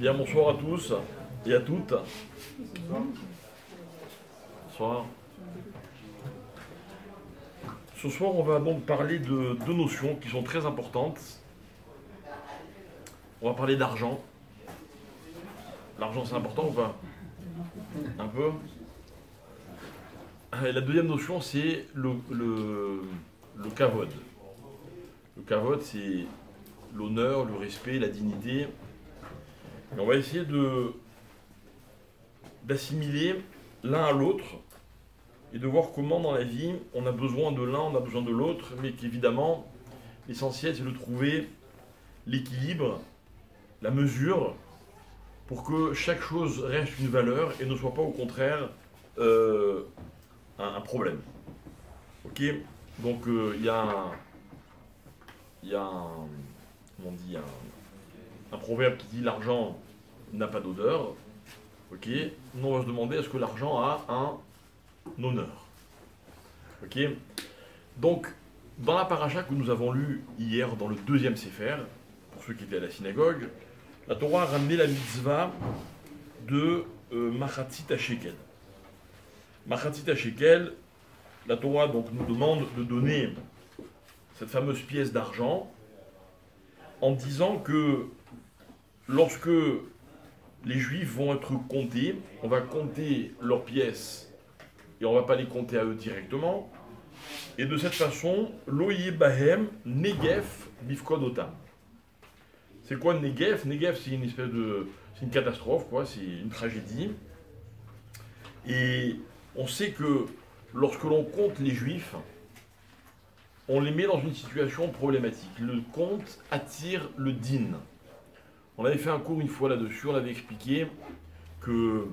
Bien, bonsoir à tous et à toutes. Bonsoir. Ce soir, on va donc parler de deux notions qui sont très importantes. On va parler d'argent. L'argent, c'est important ou pas? Un peu. Et la deuxième notion, c'est le kavod. Le kavod, c'est l'honneur, le respect, la dignité. Et on va essayer d'assimiler l'un à l'autre et de voir comment dans la vie on a besoin de l'un, on a besoin de l'autre, mais qu'évidemment l'essentiel c'est de trouver l'équilibre, la mesure, pour que chaque chose reste une valeur et ne soit pas au contraire un problème. Ok. Donc il y a comment on dit, un proverbe qui dit l'argent n'a pas d'odeur. Ok. Nous on va se demander est-ce que l'argent a un honneur. Ok. Donc dans la paracha que nous avons lue hier dans le deuxième Sefer, pour ceux qui étaient à la synagogue, la Torah a ramené la mitzvah de Machatzit HaShekel. Machatzit HaShekel, la Torah donc nous demande de donner cette fameuse pièce d'argent en disant que lorsque les Juifs vont être comptés, on va compter leurs pièces et on ne va pas les compter à eux directement. Et de cette façon, Loye Bahem Negef Bifkod Otam. C'est quoi Negef? Negef, c'est une espèce de. C'est une catastrophe, quoi, c'est une tragédie. Et on sait que lorsque l'on compte les Juifs, on les met dans une situation problématique. Le compte attire le din. On avait fait un cours une fois là-dessus, on avait expliqué que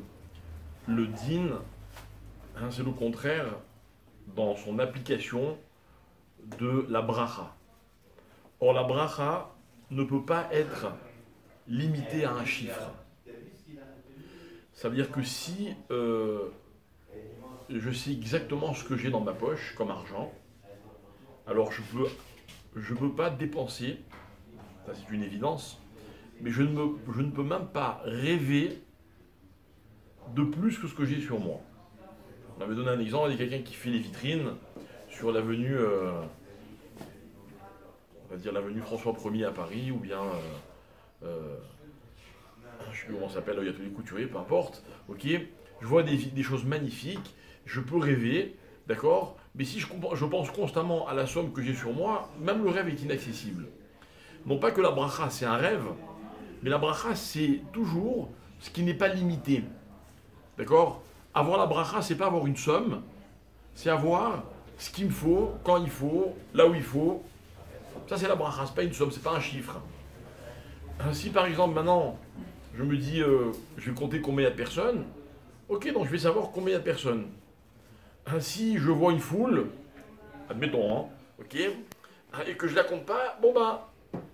le din, c'est le contraire dans son application de la bracha. Or la bracha ne peut pas être limitée à un chiffre. Ça veut dire que si je sais exactement ce que j'ai dans ma poche comme argent, alors je peux pas dépenser, ça c'est une évidence, mais je ne peux même pas rêver de plus que ce que j'ai sur moi. On avait donné un exemple, il y a quelqu'un qui fait les vitrines sur l'avenue, on va dire l'avenue François 1er à Paris, ou bien, je ne sais plus comment ça s'appelle, il y a tous les couturiers, peu importe, ok. Je vois des choses magnifiques, je peux rêver, d'accord, mais si je pense constamment à la somme que j'ai sur moi, même le rêve est inaccessible. Non pas que la bracha c'est un rêve, mais la bracha c'est toujours ce qui n'est pas limité, d'accord. Avoir la bracha, c'est pas avoir une somme, c'est avoir ce qu'il me faut, quand il faut, là où il faut. Ça, c'est la bracha, c'est pas une somme, c'est pas un chiffre. Si par exemple, maintenant, je me dis, je vais compter combien il y a de personnes, ok, donc je vais savoir combien il y a de personnes. Si je vois une foule, admettons, ok, et que je la compte pas, bon bah,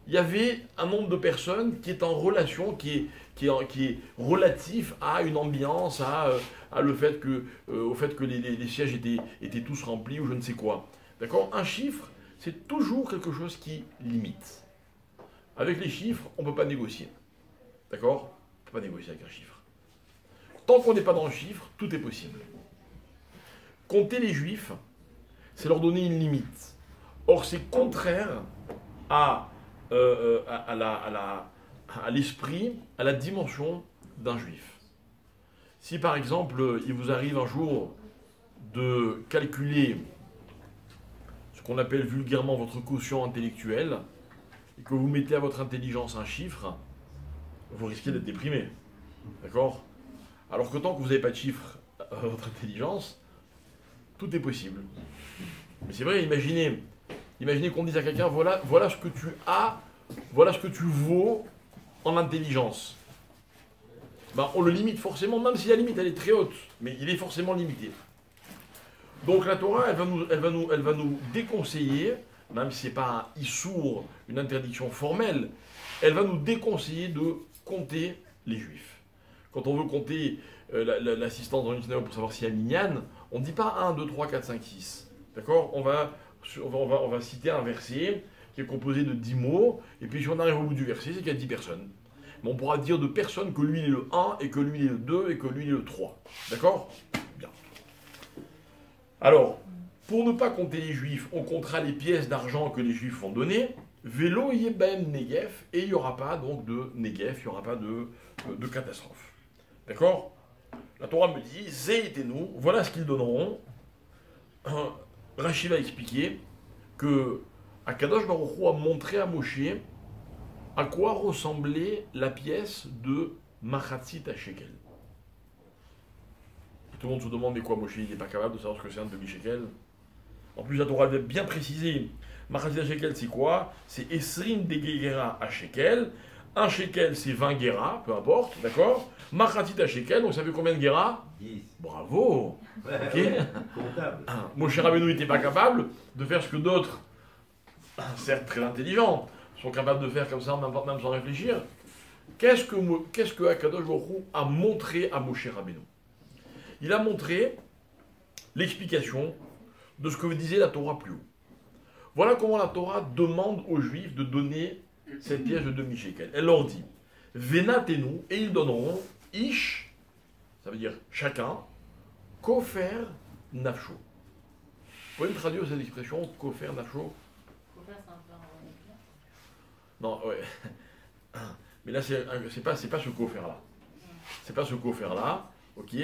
il y avait un nombre de personnes qui est en relation, qui est relatif à une ambiance, au fait que les sièges étaient tous remplis ou je ne sais quoi. D'accord. Un chiffre, c'est toujours quelque chose qui limite. Avec les chiffres, on ne peut pas négocier. D'accord. On ne peut pas négocier avec un chiffre. Tant qu'on n'est pas dans le chiffre, tout est possible. Compter les Juifs, c'est leur donner une limite. Or, c'est contraire à l'esprit, à la dimension d'un juif. Si par exemple, il vous arrive un jour de calculer ce qu'on appelle vulgairement votre quotient intellectuel, et que vous mettez à votre intelligence un chiffre, vous risquez d'être déprimé. D'accord? Alors que tant que vous n'avez pas de chiffre à votre intelligence, tout est possible. Mais c'est vrai, imaginez qu'on dise à quelqu'un, voilà ce que tu as, voilà ce que tu vaux en intelligence. Ben, on le limite forcément, même si la limite elle est très haute, mais il est forcément limité. Donc la Torah, elle va nous déconseiller, même si ce n'est pas un issour, une interdiction formelle, elle va nous déconseiller de compter les Juifs. Quand on veut compter l'assistance dans une synagogue pour savoir s'il y a minyan, on ne dit pas 1, 2, 3, 4, 5, 6. D'accord. On va citer un verset qui est composé de 10 mots, et puis si on arrive au bout du verset, c'est qu'il y a 10 personnes. Mais on pourra dire de personne que lui il est le 1, et que lui il est le 2, et que lui il est le 3. D'accord? Bien. Alors, pour ne pas compter les juifs, on comptera les pièces d'argent que les juifs vont donner. Vélo yebem negef, et il n'y aura pas donc de negef, il n'y aura pas de catastrophe. D'accord? La Torah me dit, Zéitenu, voilà ce qu'ils donneront. Rachid va expliquer que Akadosh Baruch Hu a montré à Moshe à quoi ressemblait la pièce de Machatzit à Shekel. Tout le monde se demande mais quoi, Moshe il n'est pas capable de savoir ce que c'est un demi-shekel. En plus, la Torah avait bien précisé, Machatzit à Shekel c'est quoi? C'est Esrim de Gera à Shekel. Un shekel c'est 20 Gera, peu importe, d'accord? Machatzit à Shekel, donc ça fait combien de Gera? 10. Bravo. Ok. Comptable. Moshe Rabbeinu n'était pas capable de faire ce que d'autres, certes très intelligents, sont capables de faire comme ça, même sans réfléchir. Qu'est-ce que Akadosh Baruch Hu a montré à Moshe Rabbeinu? Il a montré l'explication de ce que disait la Torah plus haut. Voilà comment la Torah demande aux Juifs de donner cette pièce de demi-shekel. Elle leur dit, Venatenu, et ils donneront, Ish, ça veut dire chacun, Kofer Nafsho. Vous pouvez me traduire cette expression, Kofer Nafsho? Kofer, c'est un peu un... Non, ouais. Mais là, c'est pas ce Kofer-là. C'est pas ce Kofer-là, ok?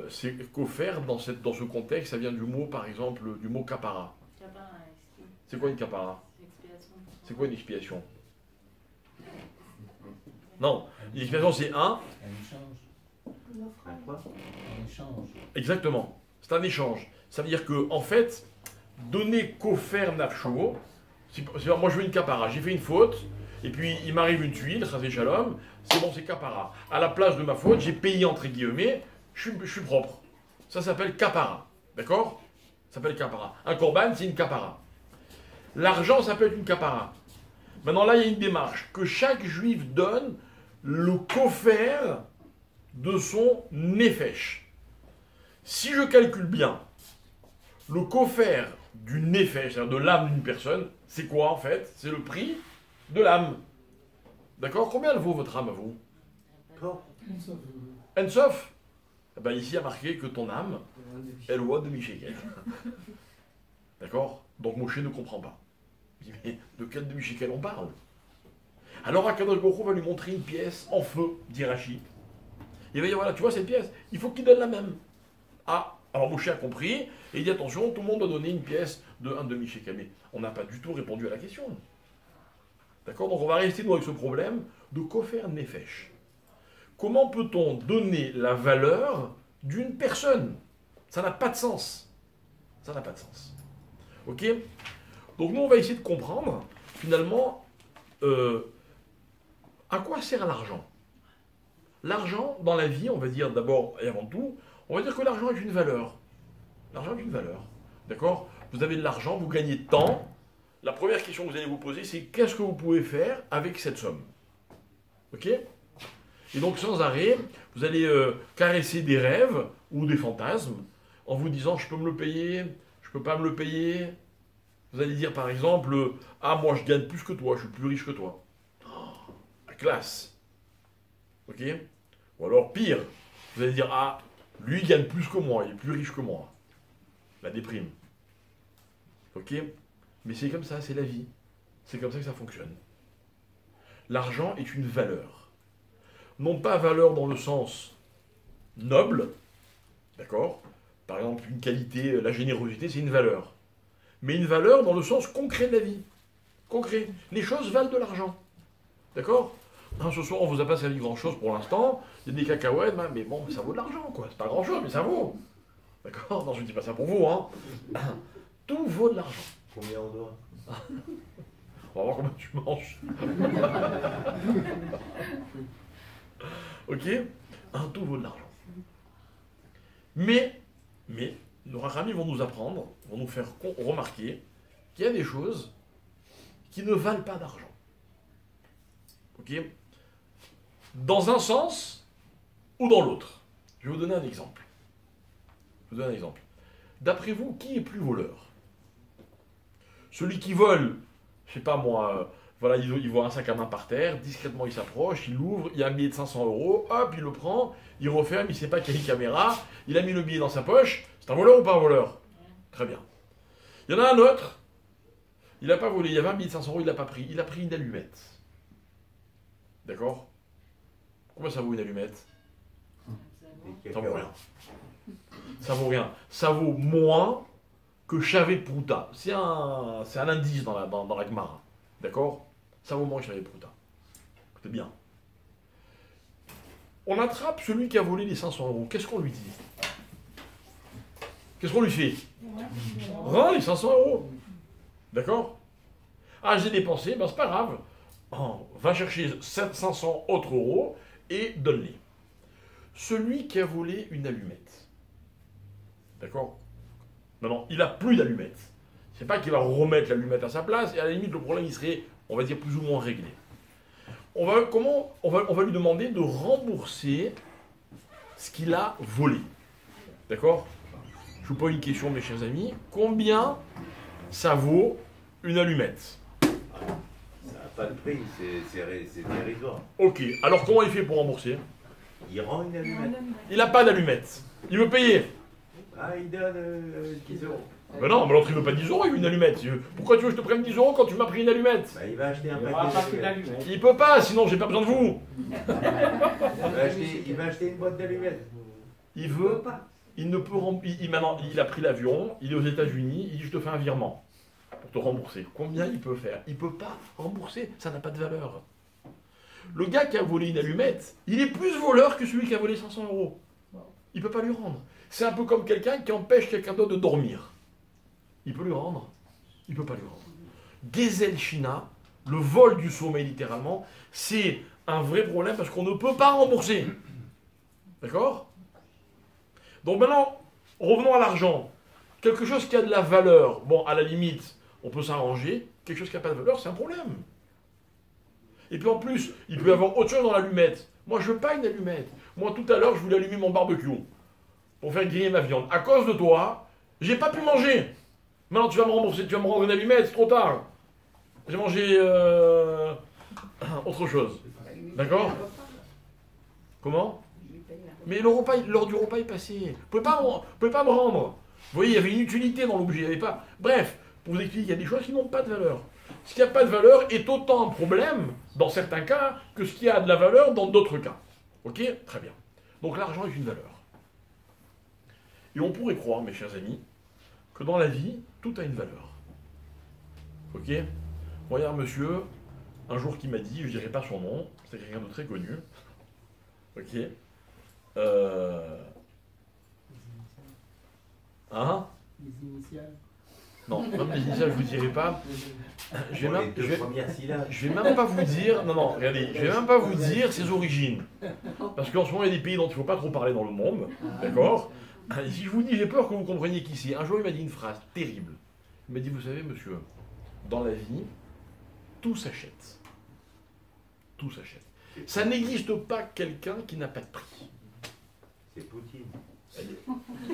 C'est Kofer, dans ce contexte, ça vient du mot, par exemple, du mot kapara. Kapara, C'est quoi une kapara? c'est expiation. C'est quoi une expiation? Non, une expiation c'est un. Un échange. Quoi? Un échange. Exactement, c'est un échange. Ça veut dire que, en fait, donner kofer nafsho, moi je veux une kapara, j'ai fait une faute, et puis il m'arrive une tuile, ça fait shalom, c'est bon, c'est kapara. À la place de ma faute, j'ai payé entre guillemets, je suis propre. Ça s'appelle kapara, d'accord? Ça s'appelle kapara. Un korban, c'est une kapara. L'argent, ça peut être une kapara. Maintenant là, il y a une démarche, que chaque juif donne le kofer de son nefesh. Si je calcule bien, le kofer du nefesh, c'est-à-dire de l'âme d'une personne, c'est quoi en fait? C'est le prix de l'âme. D'accord? Combien elle vaut votre âme à vous? Bon. Ensof? Eh ben, ici, il y a marqué que ton âme, elle vaut demi-shekel. D'accord? Donc Moshe ne comprend pas. Il dit, mais de quel demi-shekel on parle? Alors Akadosh Baruch Hu va lui montrer une pièce en feu, dit Rachid. Il va dire, voilà, tu vois cette pièce, il faut qu'il donne la même. Ah, alors Moshe a compris, et il dit, attention, tout le monde doit donner une pièce de un demi-shekel. Mais on n'a pas du tout répondu à la question. D'accord? Donc on va rester nous avec ce problème de kofer nefesh. Comment peut-on donner la valeur d'une personne? Ça n'a pas de sens. Ça n'a pas de sens. Ok? Donc nous, on va essayer de comprendre, finalement, à quoi sert l'argent? L'argent, dans la vie, on va dire d'abord et avant tout, on va dire que l'argent est une valeur. L'argent est une valeur. D'accord? Vous avez de l'argent, vous gagnez de temps. La première question que vous allez vous poser, c'est qu'est-ce que vous pouvez faire avec cette somme? Ok? Et donc, sans arrêt, vous allez caresser des rêves ou des fantasmes en vous disant, je peux me le payer, je peux pas me le payer. Vous allez dire, par exemple, ah, moi, je gagne plus que toi, je suis plus riche que toi. Oh, la classe. Ok? Ou alors, pire, vous allez dire, ah, lui, il gagne plus que moi, il est plus riche que moi. La déprime. Ok? Mais c'est comme ça, c'est la vie. C'est comme ça que ça fonctionne. L'argent est une valeur. Non pas valeur dans le sens noble, d'accord? Par exemple, une qualité, la générosité, c'est une valeur. Mais une valeur dans le sens concret de la vie. Concret. Les choses valent de l'argent. D'accord? Ce soir, on ne vous a pas servi grand-chose pour l'instant. Il y a des cacahuètes, mais bon, ça vaut de l'argent, quoi. C'est pas grand-chose, mais ça vaut. D'accord? Non, je ne dis pas ça pour vous, hein. Tout vaut de l'argent. Combien on doit? On va voir comment tu manges. Ok? Tout vaut de l'argent. Mais, nos rachamis vont nous apprendre, vont nous faire remarquer qu'il y a des choses qui ne valent pas d'argent. Ok? Dans un sens ou dans l'autre. Je vais vous donner un exemple. D'après vous, qui est plus voleur? Celui qui vole, je sais pas moi, Voilà, il voit un sac à main par terre, discrètement il s'approche, il l'ouvre, il y a un billet de 500 euros, hop, il le prend, il referme, il ne sait pas qu'il y a une caméra, il a mis le billet dans sa poche. C'est un voleur ou pas un voleur? Très bien. Il y en a un autre, il n'a pas volé, il y avait un billet de 500 euros, il ne l'a pas pris, il a pris une allumette. D'accord? Combien ça vaut une allumette? Des Ça vaut rien. cacahuètes. Ça vaut rien. Ça vaut moins que Chavé Prouta. C'est un indice dans la Gemara. D'accord? Ça vaut moins que Chavé Prouta. Écoutez bien. On attrape celui qui a volé les 500 euros. Qu'est-ce qu'on lui dit? Qu'est-ce qu'on lui fait? Rends les 500 euros. D'accord? Ah, j'ai dépensé, ben c'est pas grave. Oh, va chercher 500 autres euros et donne-les. Celui qui a volé une allumette. D'accord? Non, il n'a plus d'allumette. C'est pas qu'il va remettre l'allumette à sa place, et à la limite, le problème, il serait, on va dire, plus ou moins réglé. On va lui demander de rembourser ce qu'il a volé. D'accord? Je vous pose une question, mes chers amis. Combien ça vaut une allumette? Ça n'a pas de prix, c'est dérisoire. Ok, alors comment il fait pour rembourser? Il rend une allumette. Il n'a pas d'allumette. Il veut payer. Ah, il donne 10 euros. Ben non, mais l'autre il veut pas 10 euros, il veut une allumette. Pourquoi tu veux que je te prenne 10 euros quand tu m'as pris une allumette? Bah, il va acheter un Il n'y aura pas paquet que d'allumettes. d'allumettes. Il peut pas, sinon j'ai pas besoin de vous. Il va acheter une boîte d'allumettes. Il Il veut, peut pas. il ne peut maintenant, il a pris l'avion, il est aux États-Unis, il dit je te fais un virement pour te rembourser. Combien il peut faire? Il peut pas rembourser, ça n'a pas de valeur. Le gars qui a volé une allumette, il est plus voleur que celui qui a volé 500 euros. Il peut pas lui rendre. C'est un peu comme quelqu'un qui empêche quelqu'un d'autre de dormir. Il peut lui rendre? Il peut pas lui rendre. Gezel Shina, le vol du sommeil littéralement, c'est un vrai problème parce qu'on ne peut pas rembourser. D'accord? Donc maintenant, revenons à l'argent. Quelque chose qui a de la valeur, bon, à la limite, on peut s'arranger. Quelque chose qui n'a pas de valeur, c'est un problème. Et puis en plus, il peut y avoir autre chose dans l'allumette. Moi, je veux pas une allumette. Moi, tout à l'heure, je voulais allumer mon barbecue pour faire griller ma viande. À cause de toi, j'ai pas pu manger. Maintenant, tu vas me rembourser, tu vas me rendre une allumette, c'est trop tard. J'ai mangé autre chose. D'accord? Comment? Mais l'heure du repas est passée. Vous pouvez pas me rendre. Vous voyez, il y avait une utilité dans l'objet. Il y avait pas. Bref, pour vous expliquer, il y a des choses qui n'ont pas de valeur. Ce qui n'a pas de valeur est autant un problème, dans certains cas, que ce qui a de la valeur dans d'autres cas. Ok? Très bien. Donc l'argent est une valeur. Et on pourrait croire, mes chers amis, que dans la vie, tout a une valeur. Ok? Bon, il y a un monsieur, un jour qui m'a dit, je ne dirai pas son nom, c'est quelqu'un de très connu. Ok? Hein? Les initiales. Non, même les initiales, je ne vous dirai pas. Je vais Pour même, les deux premières syllabes. je vais même pas vous dire. Non, regardez, je vais même pas vous dire ses origines. Parce qu'en ce moment, il y a des pays dont il ne faut pas trop parler dans le monde. D'accord? Et si je vous dis, j'ai peur que vous compreniez qui c'est. Un jour, il m'a dit une phrase terrible. Il m'a dit, vous savez, monsieur, dans la vie, tout s'achète. Tout s'achète. Ça n'existe pas quelqu'un qui n'a pas de prix. C'est Poutine.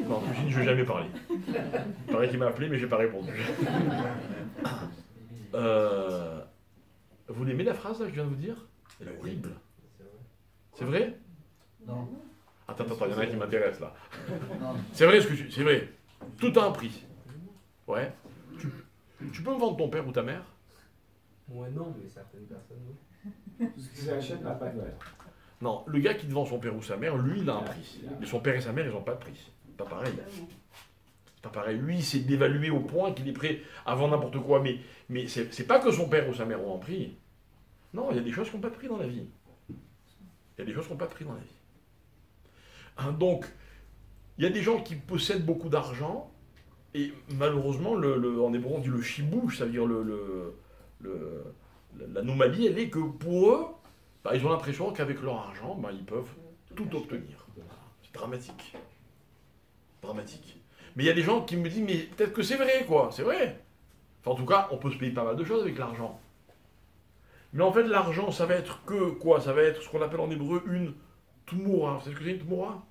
Non, Poutine, je ne vais jamais parler. Il paraît qu'il m'a appelé, mais je n'ai pas répondu. Vous l'aimez la phrase là, que je viens de vous dire? Elle est horrible. C'est vrai? Non. Attends, il y en a un qui m'intéresse là. Non. C'est vrai ce que tu... C'est vrai. Tout a un prix. Ouais. Tu peux me vendre ton père ou ta mère? Moi non, mais certaines personnes oui. Tout ce qui s'achète n'a pas de valeur. Non, le gars qui te vend son père ou sa mère, lui, il a un prix. Mais son père et sa mère, ils n'ont pas de prix. C'est pas pareil. C'est pas pareil. Lui, c'est d'évaluer au point qu'il est prêt à vendre n'importe quoi. Mais c'est pas que son père ou sa mère ont un prix. Non, il y a des choses qui n'ont pas de prix dans la vie. Il y a des choses qui n'ont pas de prix dans la vie. Hein, donc, il y a des gens qui possèdent beaucoup d'argent, et malheureusement, en hébreu, on dit le chibouche, ça veut dire l'anomalie, elle est que pour eux, bah, ils ont l'impression qu'avec leur argent, bah, ils peuvent tout obtenir. C'est dramatique. Dramatique. Mais il y a des gens qui me disent, mais peut-être que c'est vrai, quoi. C'est vrai. Enfin, en tout cas, on peut se payer pas mal de choses avec l'argent. Mais en fait, l'argent, ça va être que quoi? Ça va être ce qu'on appelle en hébreu une tmoura. Vous savez ce que c'est une tmoura?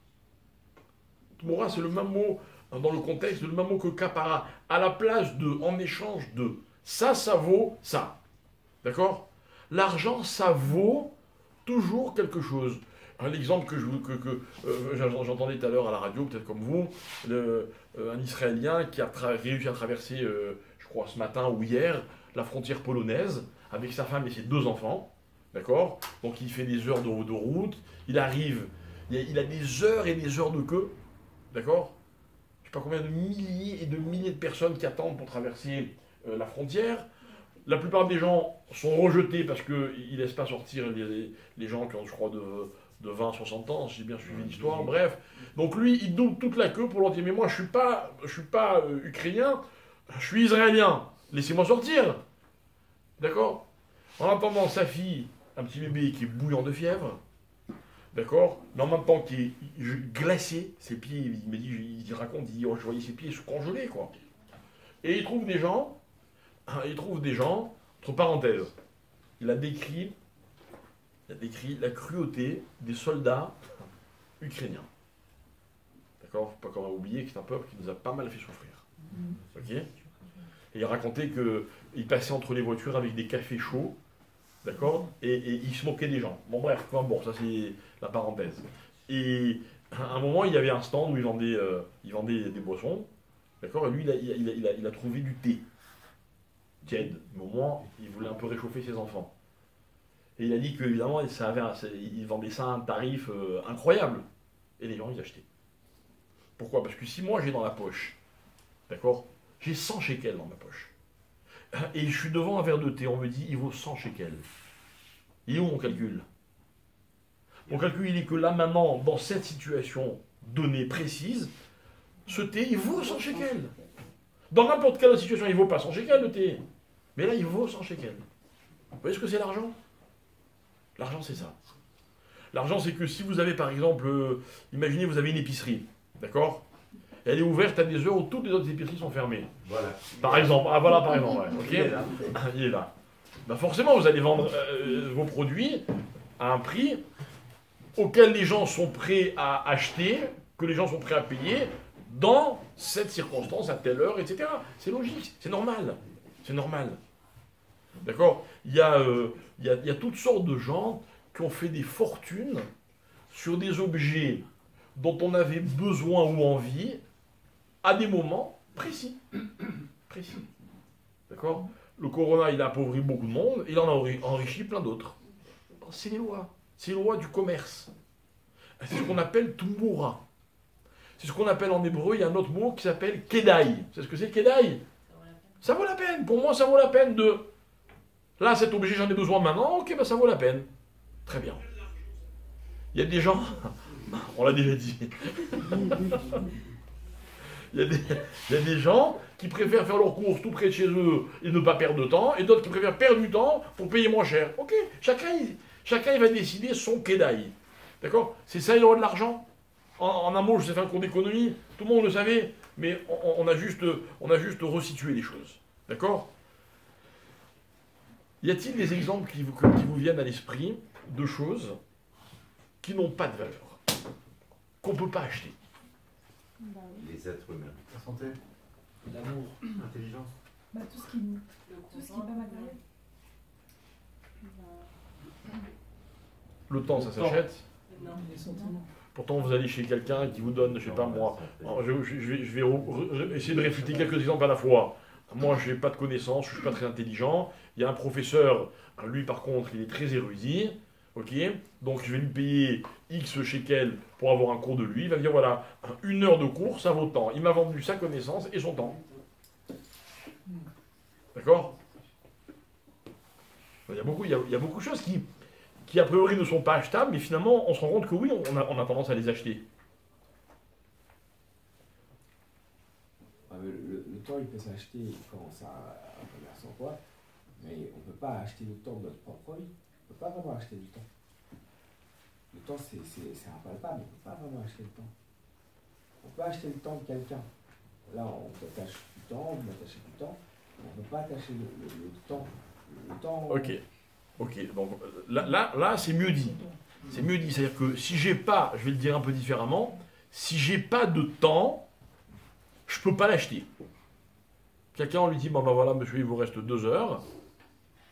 Tmoura, c'est le même mot, dans le contexte, le même mot que kapara. À la place de, en échange de. Ça vaut ça. D'accord? L'argent, ça vaut toujours quelque chose. Un exemple j'entendais tout à l'heure à la radio, peut-être comme vous, un Israélien qui a réussi à traverser, je crois ce matin ou hier, la frontière polonaise avec sa femme et ses 2 enfants. D'accord? Donc il fait des heures de route, il arrive, il a des heures et des heures de queue. D'accord? Je ne sais pas combien de milliers et de milliers de personnes qui attendent pour traverser la frontière. La plupart des gens sont rejetés parce qu'ils ne laissent pas sortir les gens qui ont, je crois, de 20 à 60 ans, si j'ai bien suivi l'histoire, bref. Donc lui, il double toute la queue pour leur dire, mais moi, je suis pas ukrainien, je suis israélien, laissez-moi sortir. D'accord? En attendant, sa fille, un petit bébé qui est bouillant de fièvre, d'accord? Mais en même temps, qui est glacé, ses pieds, il me dit, il raconte, il dit, oh, je voyais ses pieds congelés, quoi. Et il trouve des gens, entre parenthèses, il a décrit la cruauté des soldats ukrainiens. D'accord? Faut pas qu'on va oublier que c'est un peuple qui nous a pas mal fait souffrir. Ok? Et il racontait qu'il passait entre les voitures avec des cafés chauds, d'accord? Et il se moquait des gens. Bon bref, bon, ça c'est la parenthèse. Et à un moment, il y avait un stand où il vendait des boissons, d'accord? Et lui, il a trouvé du thé. Tiède. Mais au moins, il voulait un peu réchauffer ses enfants. Et il a dit qu'évidemment, il vendait ça à un tarif incroyable. Et les gens, ils achetaient. Pourquoi? Parce que si moi, j'ai dans la poche, d'accord, j'ai 100 shekels dans ma poche, et je suis devant un verre de thé, on me dit, il vaut 100 shekels. Il est où mon calcul? Mon calcul, il est que là, maintenant, dans cette situation donnée, précise, ce thé, il vaut 100 shekels. Dans n'importe quelle autre situation, il ne vaut pas 100 shekels, le thé. Mais là, il vaut 100 shekels. Vous voyez ce que c'est l'argent? L'argent, c'est ça. L'argent, c'est que si vous avez, par exemple, imaginez, vous avez une épicerie, d'accord? Elle est ouverte à des heures où toutes les autres épiceries sont fermées. Voilà. Par exemple. Ah, voilà, par exemple, ouais. Ok. Il est là. Il est là. Ben forcément, vous allez vendre vos produits à un prix auquel les gens sont prêts à acheter, que les gens sont prêts à payer, dans cette circonstance, à telle heure, etc. C'est logique, c'est normal. C'est normal. D'accord? Il y a toutes sortes de gens qui ont fait des fortunes sur des objets dont on avait besoin ou envie à des moments précis. Précis. D'accord? Le corona, il a appauvri beaucoup de monde, et il en a enrichi plein d'autres. C'est les lois. C'est les lois du commerce. C'est ce qu'on appelle Tumura. C'est ce qu'on appelle en hébreu, il y a un autre mot qui s'appelle Kedai. C'est ce que c'est Kedai? Ça vaut la peine. Pour moi, ça vaut la peine de... Là, cet objet, j'en ai besoin maintenant, ok, ben ça vaut la peine. Très bien. Il y a des gens... On l'a déjà dit. Il y a des gens qui préfèrent faire leurs courses tout près de chez eux et ne pas perdre de temps, et d'autres qui préfèrent perdre du temps pour payer moins cher. Ok, chacun il va décider son Kedai. D'accord? C'est ça, les lois de l'argent. En un mot, je sais faire un cours d'économie, tout le monde le savait, mais on a juste resitué les choses. D'accord? Y a-t-il des exemples qui vous viennent à l'esprit de choses qui n'ont pas de valeur, qu'on ne peut pas acheter? Les êtres humains. La santé, l'amour, l'intelligence. Bah, tout ce qui est pas matériel. Le temps, ça s'achète. Non. Les sentiments. Pourtant, vous allez chez quelqu'un qui vous donne, je sais pas moi, je vais essayer de réfuter quelques exemples à la fois. Moi, je n'ai pas de connaissances, je ne suis pas très intelligent. Il y a un professeur, lui par contre, il est très érudit. Ok, donc je vais lui payer X shekels pour avoir un cours de lui. Il va me dire voilà, 1 heure de cours, ça vaut tant. Il m'a vendu sa connaissance et son temps. D'accord? Il y a beaucoup de choses qui a priori ne sont pas achetables, mais finalement on se rend compte que oui, on a tendance à les acheter. Le temps, il peut s'acheter quand ça a un commerce en quoi, mais on ne peut pas acheter le temps de notre propre vie. On ne peut pas vraiment acheter du temps. Le temps, c'est impalpable, on ne peut pas vraiment acheter le temps. On peut acheter le temps de quelqu'un. Là, on t'attache du temps, on attache du temps, mais on ne peut pas attacher le temps. Le temps. Ok, donc là c'est mieux dit. C'est mieux dit, c'est-à-dire que si j'ai pas, je vais le dire un peu différemment, si j'ai pas de temps, je peux pas l'acheter. Quelqu'un, on lui dit, bon ben voilà, monsieur, il vous reste 2 heures.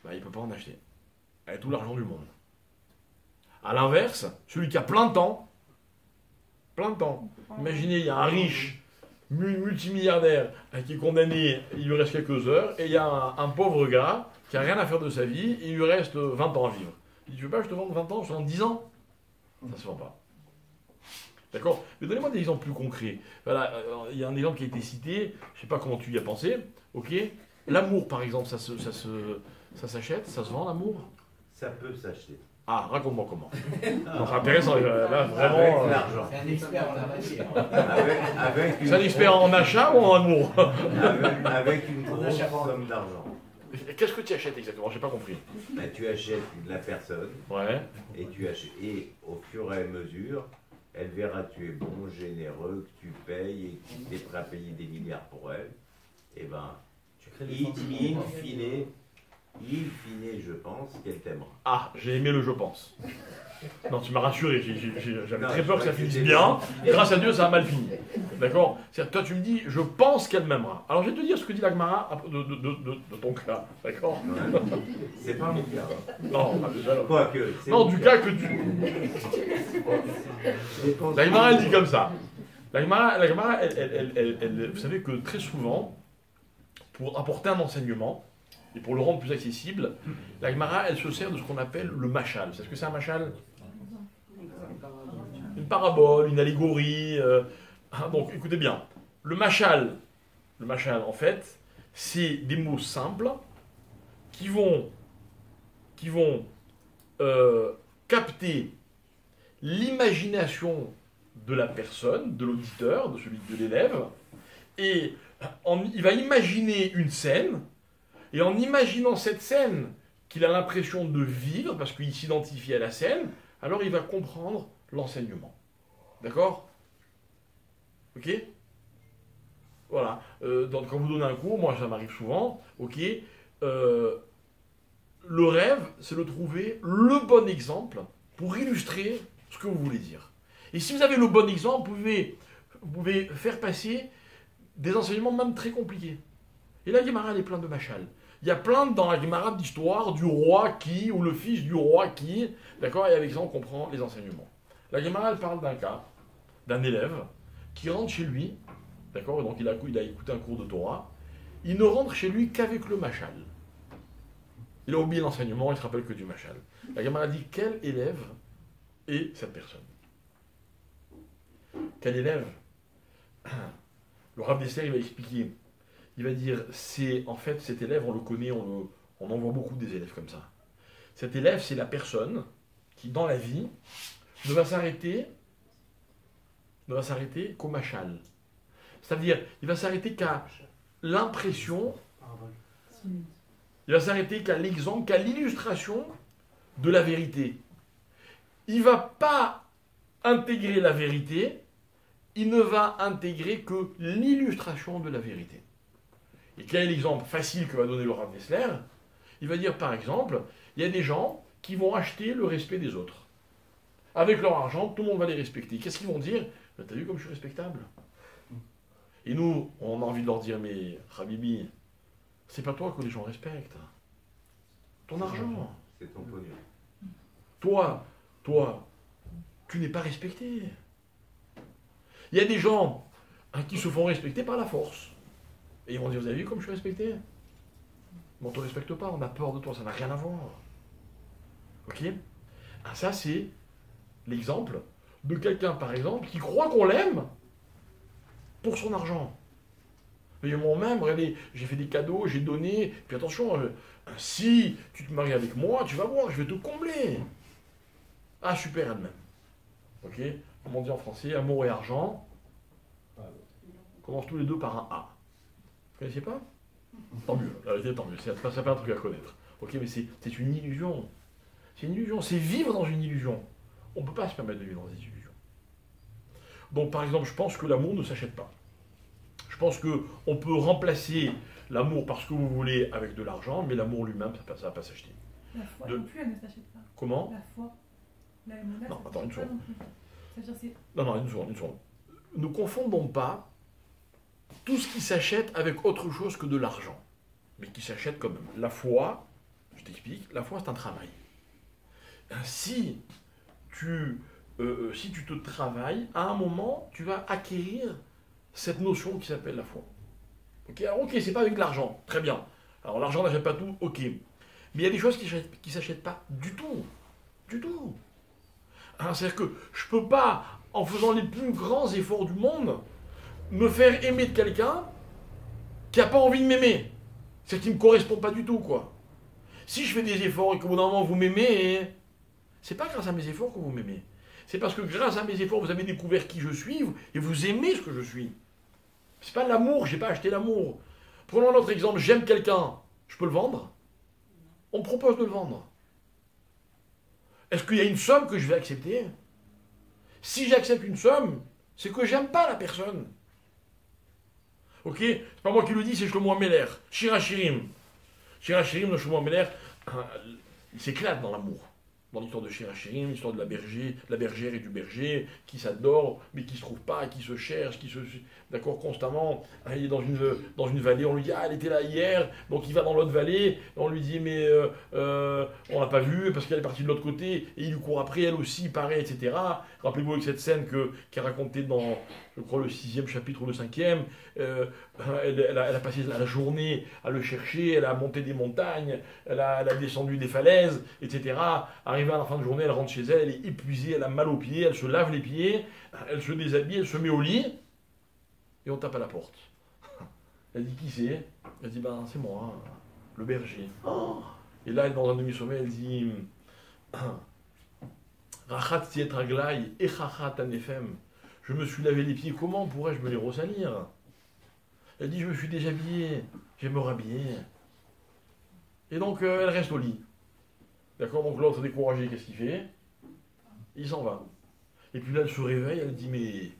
bah, il ne peut pas en acheter. Avec tout l'argent du monde. À l'inverse, celui qui a plein de temps, imaginez, il y a un riche, multimilliardaire, qui est condamné, il lui reste quelques heures, et il y a un pauvre gars qui n'a rien à faire de sa vie, il lui reste 20 ans à vivre. Il dit, tu veux pas, je te vends 20 ans, je te vends 10 ans. Ça se vend pas. D'accord? Mais donnez-moi des exemples plus concrets. Voilà, il y a un exemple qui a été cité, je ne sais pas comment tu y as pensé, ok? L'amour, par exemple, ça s'achète, ça se vend, l'amour? Ça peut s'acheter. Ah, raconte-moi comment. Non, c'est intéressant, là, vraiment... Avec l'argent. C'est un expert en la matière. C'est un expert en achat ou en amour? Avec une grosse somme d'argent. Qu'est-ce que tu achètes exactement? J'ai pas compris. Ben, tu achètes la personne Ouais. et et au fur et à mesure, elle verra que tu es bon, généreux, que tu payes et que tu es prêt à payer des milliards pour elle. Et ben, Tu crées des in sentiments. fine, je pense qu'elle t'aimera. Ah, j'ai aimé le je pense. Non, tu m'as rassuré, j'avais Non, très je peur que crois ça que finisse c'était bien. bien. Grâce à Dieu, ça a mal fini. D'accord? C'est-à-dire, toi, tu me dis, je pense qu'elle m'aimera. Alors, je vais te dire ce que dit la Gemara de ton cas. D'accord? C'est pas mon cas. Non, déjà, non. Quoique. c'est Non, mon du cas que tu. La Gemara, elle dit comme ça. La Gemara, vous savez que très souvent, pour apporter un enseignement, et pour le rendre plus accessible, la Gemara, elle se sert de ce qu'on appelle le machal. C'est ce que c'est un machal? Une parabole, une allégorie. Donc, écoutez bien. Le machal, en fait, c'est des mots simples qui vont capter l'imagination de la personne, de l'auditeur, de l'élève, et il va imaginer une scène, et en imaginant cette scène qu'il a l'impression de vivre, parce qu'il s'identifie à la scène, alors il va comprendre l'enseignement. D'accord? Ok? Voilà. Quand vous donnez un cours, moi ça m'arrive souvent, ok? Le rêve, c'est de trouver le bon exemple pour illustrer ce que vous voulez dire. Et si vous avez le bon exemple, vous pouvez faire passer des enseignements même très compliqués. Et la Gemara, elle est pleine de machal. Il y a plein dans la Gemara d'histoires du roi qui, ou le fils du roi qui, d'accord? Et avec ça, on comprend les enseignements. La Gemara, elle parle d'un cas, d'un élève qui rentre chez lui, d'accord? Donc il a écouté un cours de Torah. Il ne rentre chez lui qu'avec le machal. Il a oublié l'enseignement, il se rappelle que du machal. La Gemara dit, quel élève est cette personne? Quel élève? Le Rav Dessler, il va expliquer. Il va dire, en fait, cet élève, on le connaît, on en voit beaucoup des élèves comme ça. Cet élève, c'est la personne qui, dans la vie, ne va s'arrêter qu'au machal. C'est-à-dire, il va s'arrêter qu'à l'impression, il va s'arrêter qu'à l'exemple, qu'à l'illustration de la vérité. Il ne va pas intégrer la vérité, il ne va intégrer que l'illustration de la vérité. Et quel est l'exemple facile que va donner le Rav Dessler? Il va dire par exemple, il y a des gens qui vont acheter le respect des autres. Avec leur argent, tout le monde va les respecter. Qu'est-ce qu'ils vont dire? T'as vu comme je suis respectable? Et nous, on a envie de leur dire, mais Habibi, c'est pas toi que les gens respectent. Ton argent. C'est ton pognon. Toi, tu n'es pas respecté. Il y a des gens qui se font respecter par la force. Et ils vont dire, vous avez vu comme je suis respecté? Mais on ne te respecte pas, on a peur de toi, ça n'a rien à voir. Ok? Ah, ça, c'est l'exemple de quelqu'un, par exemple, qui croit qu'on l'aime pour son argent. Et moi-même, regardez, j'ai fait des cadeaux, j'ai donné, puis attention, si tu te maries avec moi, tu vas voir, je vais te combler. Ah, super, elle-même. Ok? Comme on dit en français, amour et argent commencent tous les deux par un A. Vous connaissiez pas? Tant mieux, la vérité, tant mieux, ça pas un truc à connaître. Ok, mais c'est une illusion. C'est une illusion, c'est vivre dans une illusion. On ne peut pas se permettre de vivre dans des illusions. Donc, par exemple, je pense que l'amour ne s'achète pas. Je pense qu'on peut remplacer l'amour parce que vous voulez avec de l'argent, mais l'amour lui-même, ça ne va pas s'acheter. La foi non plus, elle ne s'achète pas. Comment? La foi. La émouna, Non, ça attends, une s'achète pas seconde. non plus. C'est-à-dire, c'est... Non, une seconde. Ne confondons pas tout ce qui s'achète avec autre chose que de l'argent, mais qui s'achète quand même. La foi, Je t'explique. La foi, c'est un travail. Si tu te travailles, à un moment, tu vas acquérir cette notion qui s'appelle la foi. Ok, alors ok, c'est pas avec de l'argent. Très bien. Alors l'argent n'achète pas tout, ok. Mais il y a des choses qui ne s'achètent pas du tout. Du tout. Hein, c'est-à-dire que je peux pas, en faisant les plus grands efforts du monde, me faire aimer de quelqu'un qui n'a pas envie de m'aimer. C'est qui ne me correspond pas du tout, quoi. Si je fais des efforts et qu'au bout d'un moment vous m'aimez, c'est pas grâce à mes efforts que vous m'aimez. C'est parce que grâce à mes efforts, vous avez découvert qui je suis et vous aimez ce que je suis. C'est pas l'amour, j'ai pas acheté l'amour. Prenons un autre exemple, j'aime quelqu'un, je peux le vendre? On me propose de le vendre. Est-ce qu'il y a une somme que je vais accepter? Si j'accepte une somme, c'est que j'aime pas la personne. Ok? C'est pas moi qui le dis, c'est Shlomo Ameler. Shirachirim. Shirachirim de Shlomo Ameler, il s'éclate dans l'amour. Dans l'histoire de Shirachirim, l'histoire de la bergère et du berger, qui s'adore, mais qui se trouve pas, qui se cherche, d'accord, constamment. Il est dans une vallée, on lui dit, ah, elle était là hier, donc il va dans l'autre vallée, on lui dit, mais on l'a pas vue, parce qu'elle est partie de l'autre côté, et il lui court après, elle aussi, pareil, etc. Rappelez-vous avec cette scène qui est racontée dans, je crois, le 6e chapitre ou le 5e, elle a passé la journée à le chercher, elle a monté des montagnes, elle a descendu des falaises, etc. Arrivée à la fin de journée, elle rentre chez elle, elle est épuisée, elle a mal aux pieds, elle se lave les pieds, elle se déshabille, elle se met au lit, et on tape à la porte. Elle dit, qui c'est? Elle dit, ben c'est moi, le berger. Et là, elle est dans un demi-sommeil, elle dit, Rachat tiet raglai, echachat anefem. Je me suis lavé les pieds, comment pourrais-je me les ressalir? Elle dit, je me suis déshabillée, je vais me rhabiller. Et donc, elle reste au lit. D'accord, donc l'autre découragé, qu'est-ce qu'il fait? Il s'en va. Et puis là, elle se réveille, elle dit, mais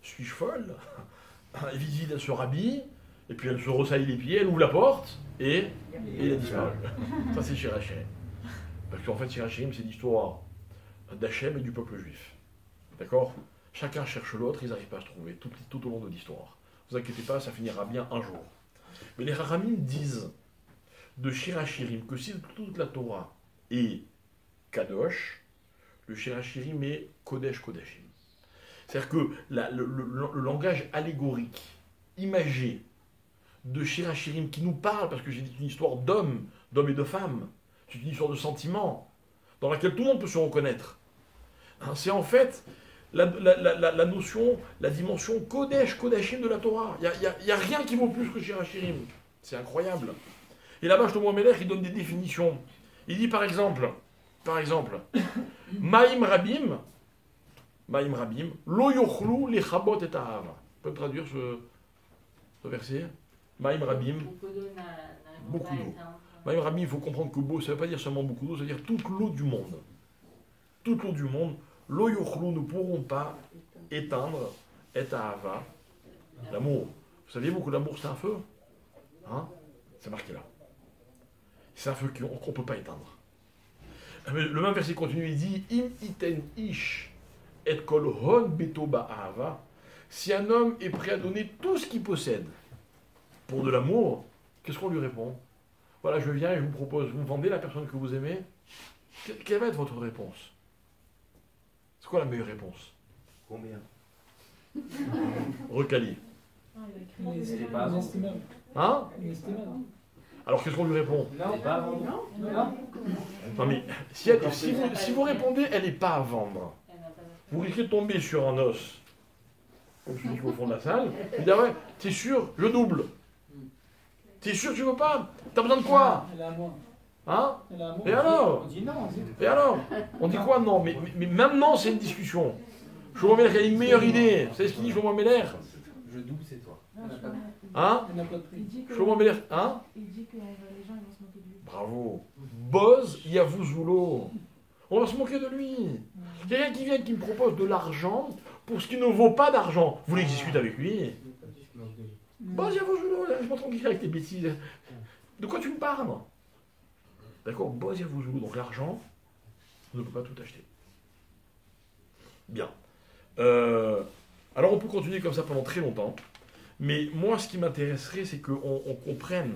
suis-je folle? Elle visite, elle se rhabille, et puis elle se ressaille les pieds, elle ouvre la porte, et elle a disparu. Ça, c'est Shirachirim. Parce qu'en fait, Shirachirim, c'est l'histoire d'Hachem et du peuple juif. D'accord? Chacun cherche l'autre, ils n'arrivent pas à se trouver tout au long de l'histoire. Ne vous inquiétez pas, ça finira bien un jour. Mais les Rahamim disent de Shirachirim que si toute la Torah est Kadosh, le Shirachirim est Kodesh Kodashim. C'est-à-dire que le langage allégorique, imagé de Shirachirim qui nous parle, parce que j'ai dit une histoire d'hommes et de femmes, c'est une histoire de sentiments, dans laquelle tout le monde peut se reconnaître. Hein, c'est en fait la notion, la dimension Kodesh Kodashim de la Torah. Il n'y a rien qui vaut plus que Shirachirim. C'est incroyable. Et là-bas, Shlomo Ameler, il donne des définitions. Il dit par exemple, Maïm Rabim, Lo yochlu lechabot et ahava. On peut traduire ce verset? Maïm Rabim, beaucoup d'eau. Maïm Rabim, il faut comprendre que beau, ça ne veut pas dire seulement beaucoup d'eau, ça veut dire toute l'eau du monde. Toute l'eau du monde, Lo yochlu, ne pourront pas éteindre et ahava, l'amour. Vous saviez beaucoup l'amour, c'est un feu? Hein? C'est marqué là. C'est un feu qu'on ne peut pas éteindre. Mais le même verset continue, il dit Im iten ish et kol hon beto ba'ava. Si un homme est prêt à donner tout ce qu'il possède pour de l'amour, qu'est-ce qu'on lui répond? Voilà, je viens et je vous propose, vous me vendez la personne que vous aimez? Quelle va être votre réponse? C'est quoi la meilleure réponse? Combien? Recalier. C'est pas inestimable. Hein? Inestimable. Alors qu'est-ce qu'on lui répond? Non, pas à vendre. Non. Non mais, si vous répondez, elle n'est pas à vendre, vous risquez de tomber sur un os, comme celui qui est au fond de la salle, et dire ouais, t'es sûr, je double. T'es sûr que tu veux pas? T'as besoin de quoi? Elle est à moi. Hein? Elle est à moi. Et alors? On dit non. Et alors? On dit quoi? Non, mais maintenant c'est une discussion. Shlomo Ameler a une meilleure idée. Vous savez ce qu'il dit, Shlomo Ameler? Je double, c'est toi. Hein? Elle n'a pas de prix. Il dit que, Shlomo Ameler, hein? il dit que les gens ils vont se moquer de lui. Bravo. Boz Yavuzoulo. On va se moquer de lui. Quelqu'un qui vient qui me propose de l'argent pour ce qui ne vaut pas d'argent. Vous voulez que je discute avec lui? Boz Yavuzoulo, je m'entends dire avec tes bêtises. De quoi tu me parles? D'accord, Boz Yavuzoulo. Donc l'argent, on ne peut pas tout acheter. Bien. Alors on peut continuer comme ça pendant très longtemps. Mais moi, ce qui m'intéresserait, c'est qu'on comprenne,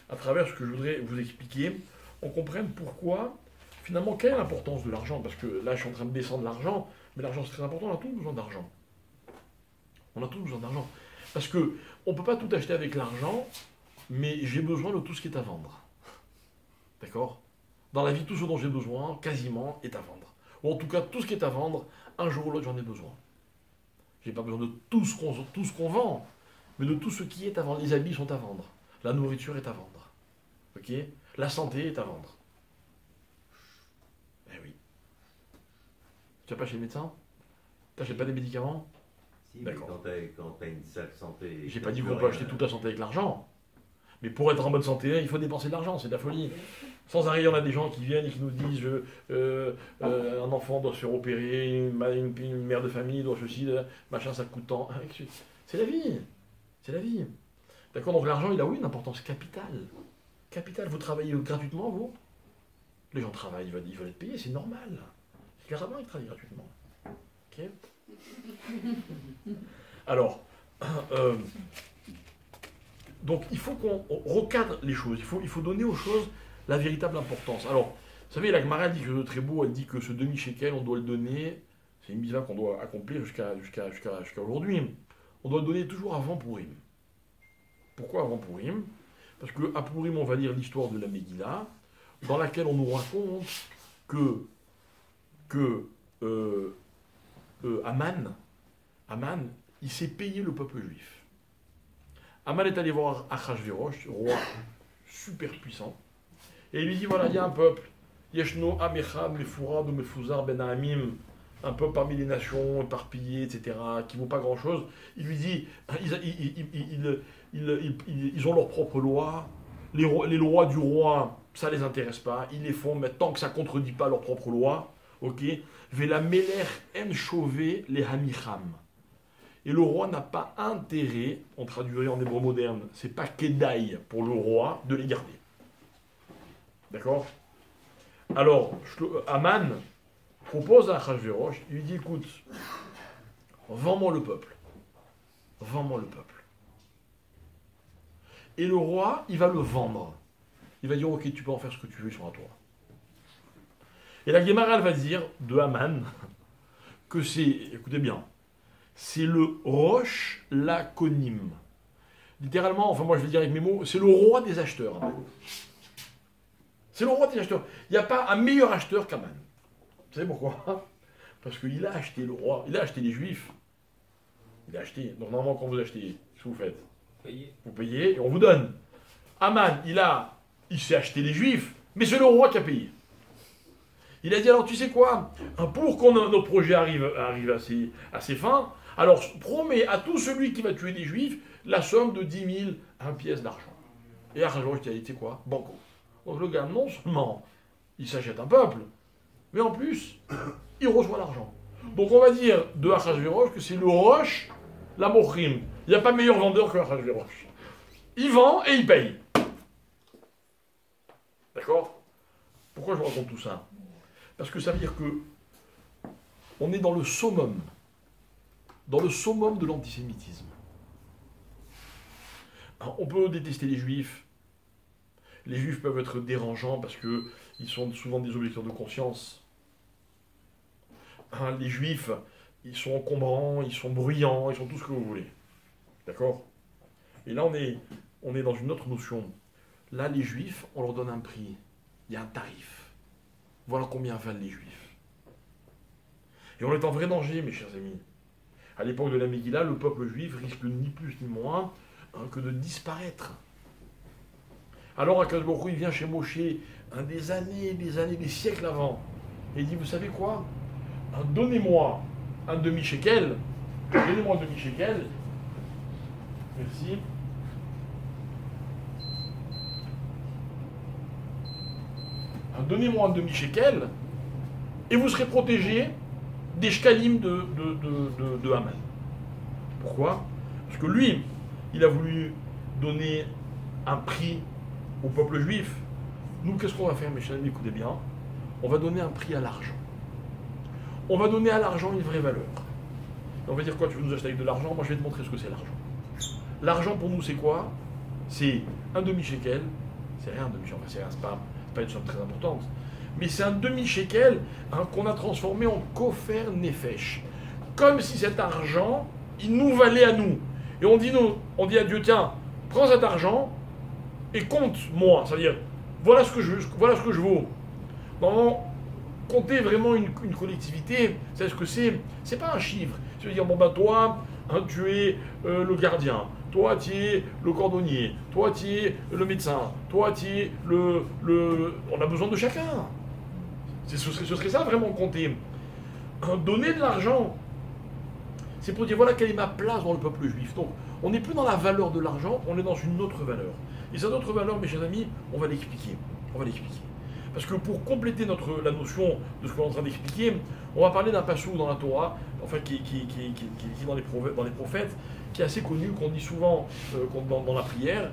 à travers ce que je voudrais vous expliquer, on comprenne pourquoi, finalement, quelle est l'importance de l'argent. Parce que là, je suis en train de descendre l'argent, mais l'argent c'est très important, on a tous besoin d'argent. On a tous besoin d'argent. Parce que on ne peut pas tout acheter avec l'argent, mais j'ai besoin de tout ce qui est à vendre. D'accord? Dans la vie, tout ce dont j'ai besoin, quasiment, est à vendre. Ou en tout cas, tout ce qui est à vendre, un jour ou l'autre, j'en ai besoin. J'ai pas besoin de tout ce qu'on vend, mais de tout ce qui est à vendre. Les habits sont à vendre. La nourriture est à vendre. Ok? La santé est à vendre. Eh oui. Tu vas pas chez le médecin? Tu n'achètes pas des médicaments? Si, mais D'accord. quand t'as une sale santé. J'ai pas dit qu'on peut acheter toute la santé avec l'argent. Mais pour être en bonne santé, il faut dépenser de l'argent, c'est de la folie. Sans arrêt, on a des gens qui viennent et qui nous disent un enfant doit se faire opérer, une mère de famille doit ceci, machin, ça coûte tant. C'est la vie. C'est la vie. D'accord? Donc l'argent, il a oui une importance capitale. Capitale. Vous travaillez gratuitement, vous? Les gens travaillent, ils veulent être payés, c'est normal. C'est grave qu'ils travaillent gratuitement. Ok? Alors, donc il faut qu'on recadre les choses, il faut donner aux choses la véritable importance. Alors, vous savez, la Gemara dit quelque chose de très beau, elle dit que ce demi-shekel, on doit le donner, c'est une mitzvah qu'on doit accomplir jusqu'à aujourd'hui, on doit le donner toujours avant Purim. Pourquoi avant Purim? Parce qu'à Purim, on va lire l'histoire de la Megillah, dans laquelle on nous raconte que Aman, il s'est payé le peuple juif. Aman est allé voir Achashverosh, roi super puissant, et il lui dit, voilà, il y a un peuple, Yeshno Amechad Mefurad ou Mefuzar Ben Hamim, un peuple parmi les nations, éparpillé, etc., qui ne vaut pas grand-chose. Il lui dit, ils ont leur propre loi, les lois du roi, ça ne les intéresse pas, ils les font, mais tant que ça ne contredit pas leur propre loi, ok, Vela Meler En Chauvé les Hamicham. Et le roi n'a pas intérêt, on traduirait en hébreu moderne, c'est pas Kedaï pour le roi de les garder. D'accord? Alors, Aman propose à Achashverosh, il lui dit, écoute, vends-moi le peuple. Vends-moi le peuple. Et le roi, il va le vendre. Il va dire, ok, tu peux en faire ce que tu veux, sur toi. Et la Gemara, elle va dire, de Aman, que c'est, écoutez bien, c'est le Rosh Lakonim. Littéralement, enfin moi je vais dire avec mes mots, c'est le roi des acheteurs. Aman. C'est le roi des acheteurs. Il n'y a pas un meilleur acheteur qu'Aman. Vous savez pourquoi? Parce qu'il a acheté le roi, il a acheté les Juifs. Il a acheté. Donc normalement quand vous achetez, qu'est-ce que vous faites? Vous payez et on vous donne. Aman, il s'est acheté les Juifs, mais c'est le roi qui a payé. Il a dit, alors tu sais quoi, pour qu'on nos projets arrivent à ses fins, alors promets à tout celui qui va tuer des Juifs la somme de 10 000 1 pièce d'argent. Et Achashverosh dit, tu sais quoi, banco. Donc le gars, non seulement il s'achète un peuple, mais en plus, il reçoit l'argent. Donc on va dire de Achashverosh que c'est le Rosh Lamochim. Il n'y a pas meilleur vendeur que Achashverosh. Il vend et il paye. D'accord? Pourquoi je vous raconte tout ça? Parce que ça veut dire que on est dans le summum de l'antisémitisme. On peut détester les Juifs. Les Juifs peuvent être dérangeants parce qu'ils sont souvent des objecteurs de conscience. Les Juifs, ils sont encombrants, ils sont bruyants, ils sont tout ce que vous voulez. D'accord? Et là, on est dans une autre notion. Là, les Juifs, on leur donne un prix. Il y a un tarif. Voilà combien valent les Juifs. Et on est en vrai danger, mes chers amis. À l'époque de la Megillah, le peuple juif risque ni plus ni moins que de disparaître. Alors Akadosh Baruch Hu, il vient chez Moshe des années, des siècles avant. Et il dit, vous savez quoi? Donnez-moi un demi-shekel. Donnez-moi un demi-shekel. Merci. Donnez-moi un demi-shekel et vous serez protégé des shkalim de Haman. Pourquoi? Parce que lui, il a voulu donner un prix au peuple juif. Nous, qu'est-ce qu'on va faire, mes chers amis? Écoutez bien. On va donner un prix à l'argent. On va donner à l'argent une vraie valeur. Et on va dire quoi? Tu veux nous acheter avec de l'argent? Moi, je vais te montrer ce que c'est l'argent. L'argent, pour nous, c'est quoi? C'est un demi-shekel. C'est rien, un demi-shekel. Enfin, pas une somme très importante, mais c'est un demi-shekel qu'on a transformé en kofer nefesh. Comme si cet argent, il nous valait à nous. Et on dit à Dieu, tiens, prends cet argent et compte-moi. C'est-à-dire, voilà ce que je vaux. Normalement, compter vraiment une collectivité, c'est ce que c'est pas un chiffre. C'est-à-dire, bon ben toi, hein, tu es le gardien, toi tu es le cordonnier, toi tu es le médecin, toi tu es on a besoin de chacun. Ce serait ça vraiment compter. Donner de l'argent, c'est pour dire voilà quelle est ma place dans le peuple juif. Donc on n'est plus dans la valeur de l'argent, on est dans une autre valeur. Et cette autre valeur, mes chers amis, on va l'expliquer. Parce que pour compléter la notion de ce qu'on est en train d'expliquer, on va parler d'un passage dans la Torah, enfin qui est dans les prophètes, qui est assez connu, qu'on dit souvent dans la prière.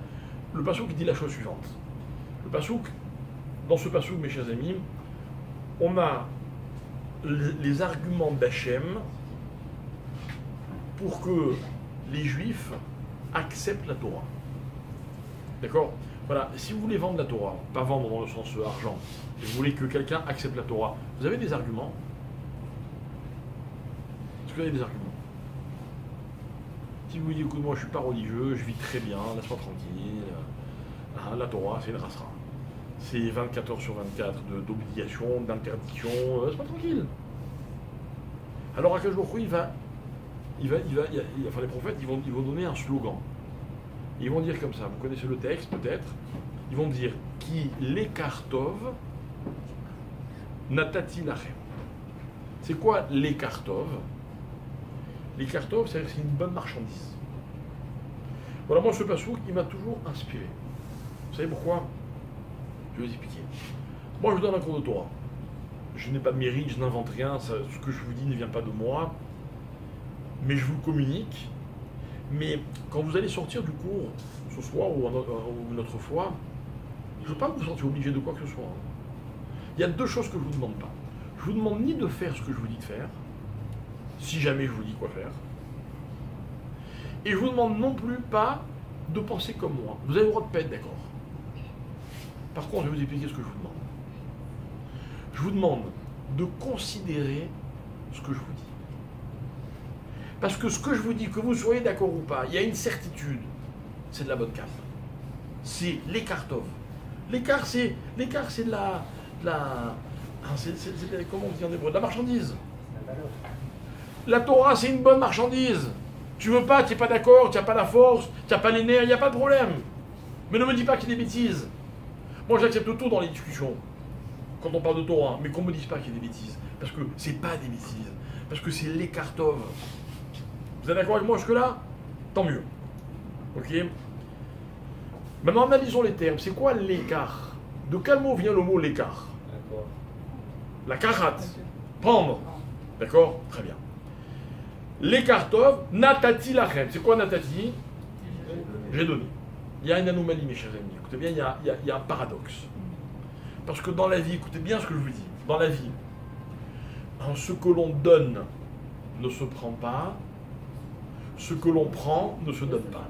Le passage qui dit la chose suivante. Dans ce passage, mes chers amis, on a les arguments d'Hachem pour que les Juifs acceptent la Torah. D'accord ? Voilà, si vous voulez vendre la Torah, pas vendre dans le sens argent, et vous voulez que quelqu'un accepte la Torah, vous avez des arguments ? Est-ce que vous avez des arguments ? Si vous dites, écoute, moi je suis pas religieux, je vis très bien, laisse-moi tranquille, la Torah c'est une rasera. C'est 24 heures sur 24 d'obligation, d'interdiction, laisse-moi tranquille. Alors Akash Baruch Hu, enfin les prophètes, ils vont donner un slogan. Ils vont dire comme ça, vous connaissez le texte peut-être, ils vont dire Ki lekartov natati lachem. C'est quoi lekartov? Lekartov, c'est une bonne marchandise. Voilà, moi ce passouk, il m'a toujours inspiré. Vous savez pourquoi? Je vais vous expliquer. Moi je vous donne un cours de Torah. Je n'ai pas de mérite, je n'invente rien, ce que je vous dis ne vient pas de moi, mais je vous communique. Mais quand vous allez sortir du cours, ce soir ou une autre fois, je ne veux pas que vous sortiez obligé de quoi que ce soit. Il y a deux choses que je ne vous demande pas. Je ne vous demande ni de faire ce que je vous dis de faire, si jamais je vous dis quoi faire, et je ne vous demande non plus pas de penser comme moi. Vous avez le droit de pas être d'accord. Par contre, je vais vous expliquer ce que je vous demande. Je vous demande de considérer ce que je vous dis. Parce que ce que je vous dis, que vous soyez d'accord ou pas, il y a une certitude, c'est de la bonne carte. C'est l'écartov. L'écart, c'est de comment on dit en hébreu, de la marchandise. La Torah, c'est une bonne marchandise. Tu veux pas, tu n'es pas d'accord, tu n'as pas la force, tu n'as pas les nerfs, il n'y a pas de problème. Mais ne me dis pas qu'il y a des bêtises. Moi, j'accepte tout dans les discussions, quand on parle de Torah, mais qu'on ne me dise pas qu'il y a des bêtises. Parce que c'est pas des bêtises. Parce que c'est l'écartov. Vous êtes d'accord avec moi jusque-là? Tant mieux. Ok? Maintenant, analysons les termes. C'est quoi l'écart? De quel mot vient le mot l'écart? La karat. Prendre. D'accord? Très bien. L'écartov, natati lachem. C'est quoi natati? J'ai donné. Il y a une anomalie, mes chers amis. Écoutez bien, il y a un paradoxe. Parce que dans la vie, écoutez bien ce que je vous dis. Dans la vie, ce que l'on donne ne se prend pas. Ce que l'on prend ne se donne pas.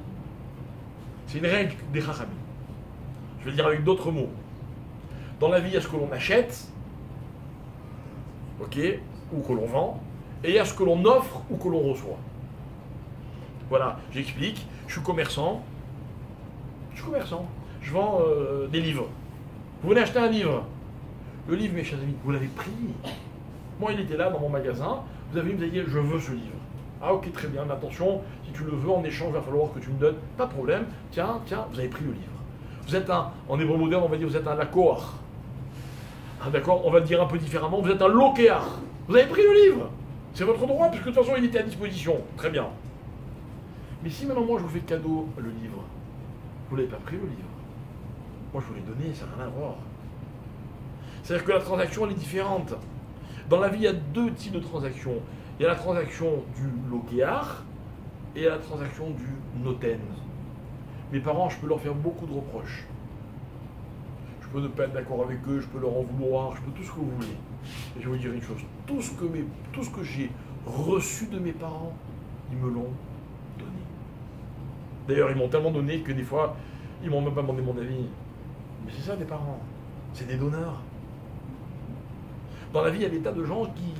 C'est une règle des Chachamim. Je vais le dire avec d'autres mots. Dans la vie, il y a ce que l'on achète, ok, ou que l'on vend, et il y a ce que l'on offre ou que l'on reçoit. Voilà, j'explique. Je suis commerçant. Je vends des livres. Vous venez acheter un livre. Le livre, mes chers amis, vous l'avez pris. Moi, il était là dans mon magasin. Vous avez dit, je veux ce livre. Ah ok, très bien, mais attention, si tu le veux en échange, il va falloir que tu me donnes, pas de problème, tiens, vous avez pris le livre. Vous êtes en hébreu moderne, on va dire, vous êtes un lakoar. Ah, d'accord, on va le dire un peu différemment, vous êtes un lokéar. Vous avez pris le livre. C'est votre droit, puisque de toute façon, il était à disposition. Très bien. Mais si maintenant, moi, je vous fais cadeau le livre, vous n'avez pas pris le livre. Moi, je vous l'ai donné, ça n'a rien à voir. C'est-à-dire que la transaction, elle est différente. Dans la vie, il y a deux types de transactions. Il y a la transaction du lokéar et il y a la transaction du noten. Mes parents, je peux leur faire beaucoup de reproches. Je peux ne pas être d'accord avec eux, je peux leur en vouloir, je peux tout ce que vous voulez. Et je vais vous dire une chose, tout ce que j'ai reçu de mes parents, ils me l'ont donné. D'ailleurs, ils m'ont tellement donné que des fois, ils m'ont même pas demandé mon avis. Mais c'est ça des parents. C'est des donneurs. Dans la vie, il y a des tas de gens qui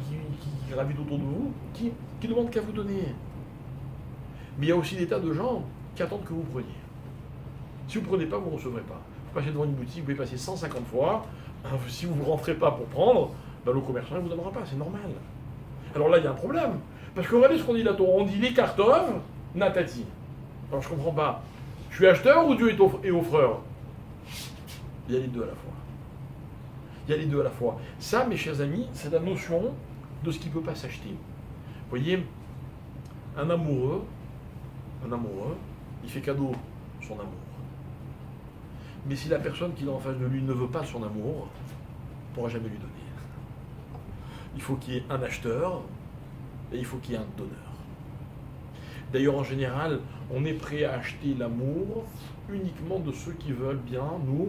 gravitent autour de vous, qui demandent qu'à vous donner. Mais il y a aussi des tas de gens qui attendent que vous preniez. Si vous ne prenez pas, vous ne recevrez pas. Vous passez devant une boutique, vous pouvez passer 150 fois. Si vous ne rentrez pas pour prendre, ben le commerçant ne vous donnera pas, c'est normal. Alors là, il y a un problème. Parce que regardez ce qu'on dit là-dedans. On dit les cartov, natati. Alors je ne comprends pas. Je suis acheteur ou Dieu est offreur? Il y a les deux à la fois. Il y a les deux à la fois. Ça, mes chers amis, c'est la notion de ce qui ne peut pas s'acheter. Vous voyez, un amoureux, il fait cadeau son amour. Mais si la personne qui est en face de lui ne veut pas son amour, il ne pourra jamais lui donner. Il faut qu'il y ait un acheteur et il faut qu'il y ait un donneur. D'ailleurs, en général, on est prêt à acheter l'amour uniquement de ceux qui veulent bien nous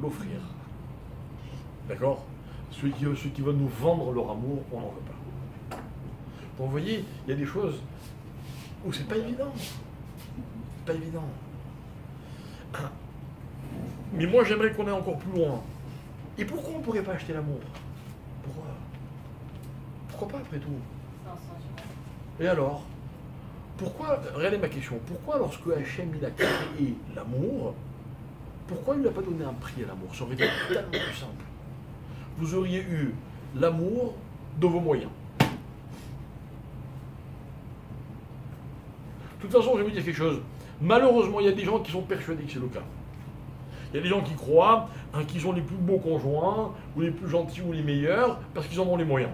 l'offrir. D'accord? Ceux qui veulent nous vendre leur amour, on n'en veut pas. Donc vous voyez, il y a des choses où c'est pas évident. C'est pas évident. Mais moi, j'aimerais qu'on aille encore plus loin. Et pourquoi on ne pourrait pas acheter l'amour? Pourquoi pas, après tout? Et alors? Pourquoi, regardez ma question, pourquoi lorsque Hachem il a créé l'amour, pourquoi il ne lui a pas donné un prix à l'amour? Ça aurait été tellement plus simple. Vous auriez eu l'amour de vos moyens. De toute façon, je vais vous dire quelque chose. Malheureusement, il y a des gens qui sont persuadés que c'est le cas. Il y a des gens qui croient qu'ils sont les plus beaux conjoints, ou les plus gentils, ou les meilleurs, parce qu'ils en ont les moyens.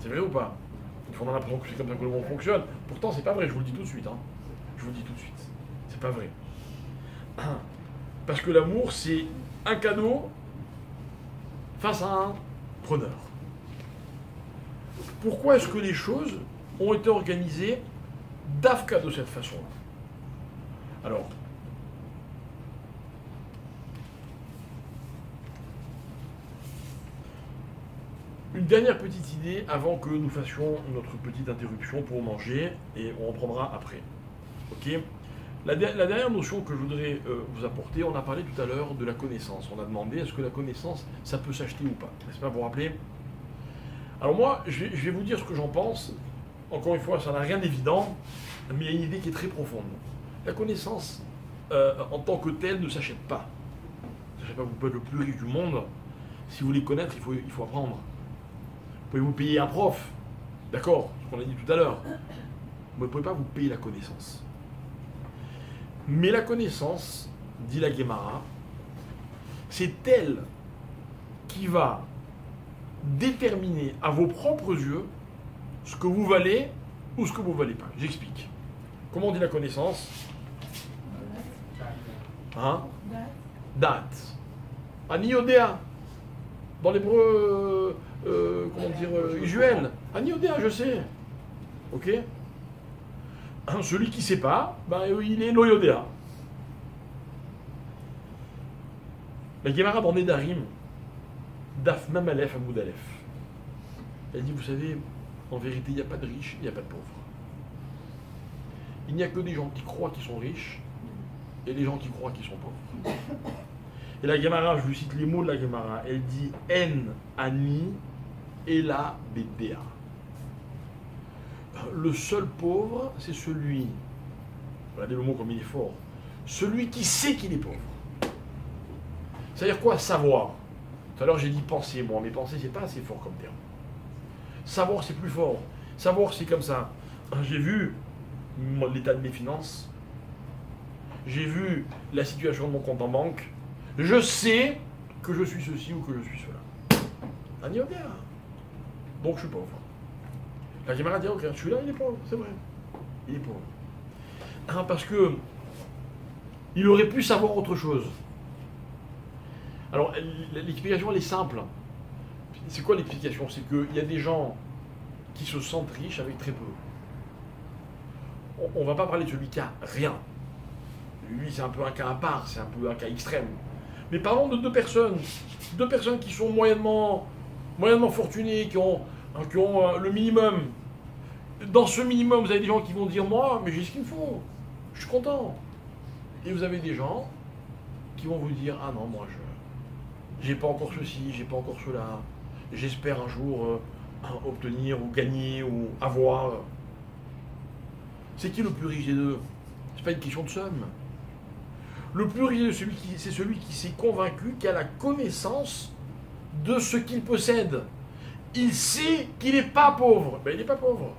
C'est vrai ou pas? On a l'impression que c'est comme ça que le monde fonctionne. Pourtant, c'est pas vrai, je vous le dis tout de suite. Je vous le dis tout de suite. C'est pas vrai. Parce que l'amour, c'est un cadeau face à un preneur. Pourquoi est-ce que les choses ont été organisées d'Afka de cette façon-là? Alors, une dernière petite idée avant que nous fassions notre petite interruption pour manger et on reprendra après. Ok? La dernière notion que je voudrais vous apporter, on a parlé tout à l'heure de la connaissance. On a demandé est-ce que la connaissance, ça peut s'acheter ou pas? N'est-ce pas, vous vous rappelez? Alors moi, je vais vous dire ce que j'en pense. Encore une fois, ça n'a rien d'évident, mais il y a une idée qui est très profonde. La connaissance, en tant que telle, ne s'achète pas. Ne s'achète pas. Vous pouvez être le plus riche du monde. Si vous voulez connaître, il faut apprendre. Vous pouvez vous payer un prof, d'accord, ce qu'on a dit tout à l'heure. Vous ne pouvez pas vous payer la connaissance. Mais la connaissance, dit la Guémara, c'est elle qui va déterminer à vos propres yeux ce que vous valez ou ce que vous ne valez pas. J'explique. Comment on dit la connaissance? Hein? Date. Aniodéa. Dans l'hébreu, comment dire, usuel. Aniodéa, je sais. Ok? Celui qui ne sait pas, ben, il est loyodéa. La Guémara dans Nedarim, Daf Mamalef Amoud Aleph. Elle dit, vous savez, en vérité, il n'y a pas de riches, il n'y a pas de pauvres. Il n'y a que des gens qui croient qu'ils sont riches et des gens qui croient qu'ils sont pauvres. Et la Guémara, je vous cite les mots de la Guémara, elle dit En Ani Ela Bedea. Le seul pauvre, c'est celui, regardez le mot comme il est fort, celui qui sait qu'il est pauvre. C'est-à-dire quoi, savoir? Tout à l'heure j'ai dit penser, moi, mais penser c'est pas assez fort comme terme. Savoir c'est plus fort. Savoir c'est comme ça. J'ai vu l'état de mes finances, j'ai vu la situation de mon compte en banque, je sais que je suis ceci ou que je suis cela. On y va bien. Donc je suis pauvre. La Guémara dit, ok, celui-là il est pauvre, c'est vrai. Il est pauvre. Parce que il aurait pu savoir autre chose. Alors l'explication elle est simple. C'est quoi l'explication? C'est qu'il y a des gens qui se sentent riches avec très peu. On ne va pas parler de celui qui a rien. Lui, c'est un peu un cas à part, c'est un peu un cas extrême. Mais parlons de deux personnes qui sont moyennement fortunées, qui ont le minimum. Dans ce minimum, vous avez des gens qui vont dire, moi, mais j'ai ce qu'il me faut, je suis content. Et vous avez des gens qui vont vous dire, ah non, moi, j'ai pas encore ceci, j'ai pas encore cela, j'espère un jour obtenir ou gagner ou avoir. C'est qui le plus riche des deux? C'est pas une question de somme. Le plus riche, c'est celui qui s'est convaincu, qui a la connaissance de ce qu'il possède. Il sait qu'il n'est pas pauvre. Ben, il n'est pas pauvre.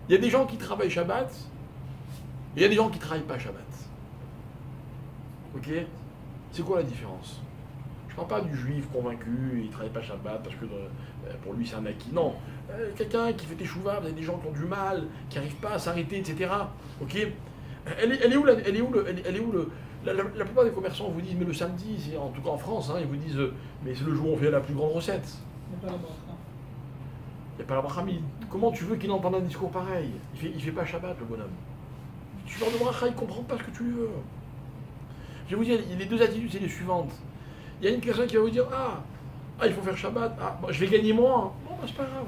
Il y a des gens qui travaillent Shabbat, et il y a des gens qui ne travaillent pas Shabbat. Ok? C'est quoi la différence? Je ne parle pas du juif convaincu, il ne travaille pas Shabbat parce que pour lui c'est un acquis. Non. Quelqu'un qui fait échouva, il y a des gens qui ont du mal, qui n'arrivent pas à s'arrêter, etc. Ok? Elle est où la plupart des commerçants vous disent, mais le samedi, en tout cas en France, hein, ils vous disent, mais c'est le jour où on fait la plus grande recette. Il n'y a pas la bracha. Il n'y a pas la bracha, mais comment tu veux qu'il entende un discours pareil? Il fait pas Shabbat, le bonhomme. Tu parles de bracha, il ne comprend pas ce que tu veux. Je vais vous dire, les deux attitudes, c'est les suivantes. Il y a une personne qui va vous dire, il faut faire Shabbat, je vais gagner moins. Bon, c'est pas grave.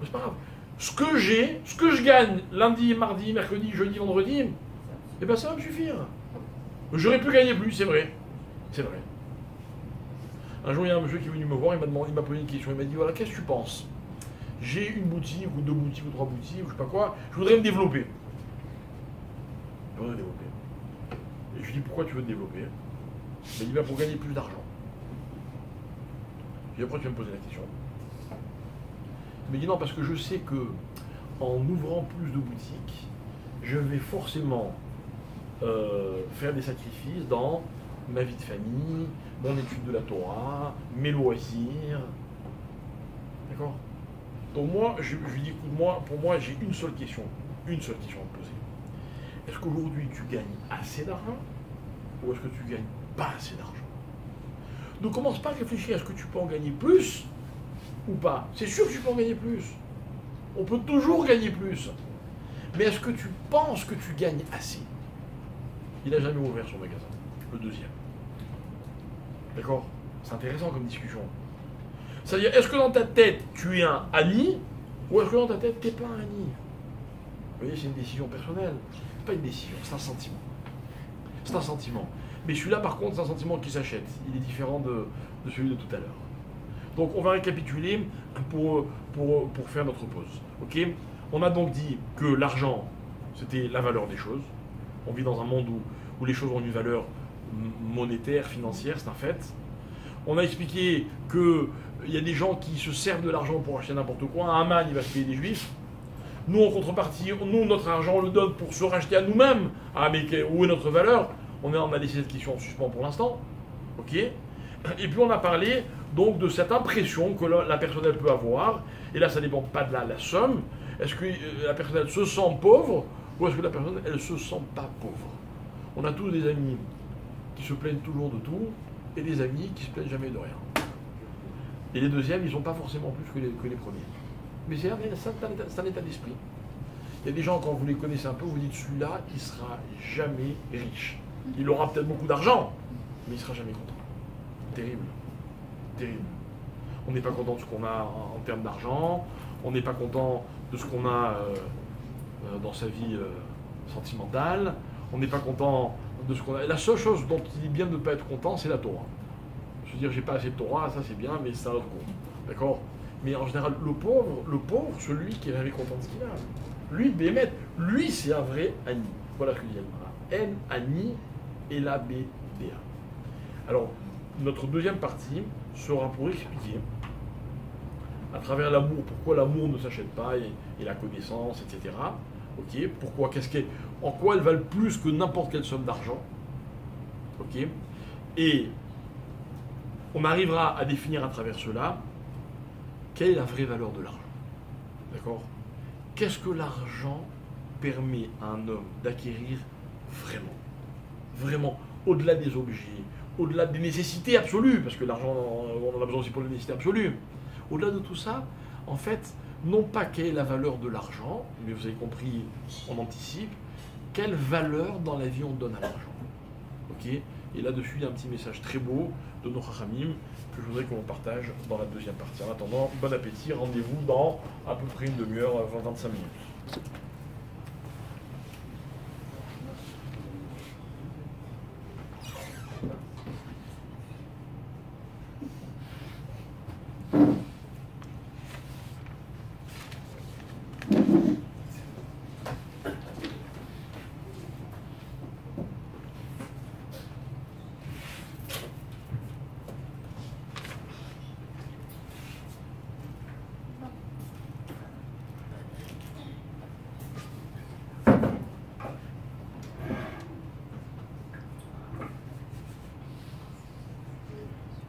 C'est pas grave. Ce que je gagne lundi, mardi, mercredi, jeudi, vendredi, eh ben ça va me suffire. J'aurais pu gagner plus, c'est vrai. C'est vrai. Un jour, il y a un monsieur qui est venu me voir, il m'a posé une question, il m'a dit, voilà, qu'est-ce que tu penses? J'ai une boutique, ou deux boutiques, ou trois boutiques, ou je sais pas quoi, je voudrais me développer. Je voudrais me développer. Et je lui dis, pourquoi tu veux te développer? Il m'a dit, pour gagner plus d'argent. Je lui dis, après tu vas me poser la question. Il m'a dit, non, parce que je sais que en ouvrant plus de boutiques, je vais forcément faire des sacrifices dans ma vie de famille, mon étude de la Torah, mes loisirs. D'accord? Donc moi, je lui dis, écoute, pour moi, j'ai une seule question à te poser. Est-ce qu'aujourd'hui tu gagnes assez d'argent ou est-ce que tu gagnes pas assez d'argent? Ne commence pas à réfléchir à ce que tu peux en gagner plus ou pas. C'est sûr que tu peux en gagner plus. On peut toujours gagner plus. Mais est-ce que tu penses que tu gagnes assez? Il n'a jamais ouvert son magasin. Le deuxième. D'accord? C'est intéressant comme discussion. C'est-à-dire, est-ce que dans ta tête, tu es un ami ou est-ce que dans ta tête, tu n'es pas un ami? Vous voyez, c'est une décision personnelle. C'est pas une décision, c'est un sentiment. C'est un sentiment. Mais celui-là, par contre, c'est un sentiment qui s'achète. Il est différent de celui de tout à l'heure. Donc, on va récapituler pour faire notre pause. Ok? On a donc dit que l'argent, c'était la valeur des choses. On vit dans un monde où les choses ont une valeur monétaire, financière, c'est un fait. On a expliqué qu'il y a des gens qui se servent de l'argent pour acheter n'importe quoi. Un Haman, il va se payer des juifs. Nous, en contrepartie, notre argent, on le donne pour se racheter à nous-mêmes. Mais où est notre valeur? On a laissé cette question en suspens pour l'instant. Ok? Et puis, on a parlé donc de cette impression que la personne, elle peut avoir. Et là, ça ne dépend pas de la somme. Est-ce que la personne, elle se sent pauvre ou est-ce que la personne, elle ne se sent pas pauvre? On a tous des amis qui se plaignent toujours de tout et des amis qui se plaignent jamais de rien. Et les deuxièmes, ils n'ont pas forcément plus que les premiers. Mais c'est un état d'esprit. Il y a des gens, quand vous les connaissez un peu, vous dites, celui-là, il ne sera jamais riche. Il aura peut-être beaucoup d'argent, mais il ne sera jamais content. Terrible. Terrible. On n'est pas content de ce qu'on a en termes d'argent, on n'est pas content de ce qu'on a dans sa vie sentimentale, on n'est pas content de ce qu'on a. La seule chose dont il est bien de ne pas être content, c'est la Torah. Je veux dire, j'ai pas assez de Torah, ça c'est bien, mais c'est un autre coup. D'accord? Mais en général, le pauvre, celui qui est jamais content de ce qu'il a. Lui, Bémet, lui c'est un vrai Ani. Voilà ce que dit Yalmara. N, Ani, et la B, D, A. Alors, notre deuxième partie sera pour expliquer, à travers l'amour, pourquoi l'amour ne s'achète pas, et la connaissance, etc. Ok? Pourquoi, en quoi elles valent plus que n'importe quelle somme d'argent. Ok? Et on arrivera à définir à travers cela quelle est la vraie valeur de l'argent. D'accord? Qu'est-ce que l'argent permet à un homme d'acquérir vraiment? Vraiment, au-delà des objets, au-delà des nécessités absolues, parce que l'argent, on en a besoin aussi pour les nécessités absolues. Au-delà de tout ça, en fait, non pas quelle est la valeur de l'argent, mais vous avez compris, on anticipe, quelle valeur dans la vie on donne à l'argent. Ok? Et là-dessus, il y a un petit message très beau de nos Chachamim que je voudrais qu'on partage dans la deuxième partie. En attendant, bon appétit, rendez-vous dans à peu près une demi-heure, 25 minutes.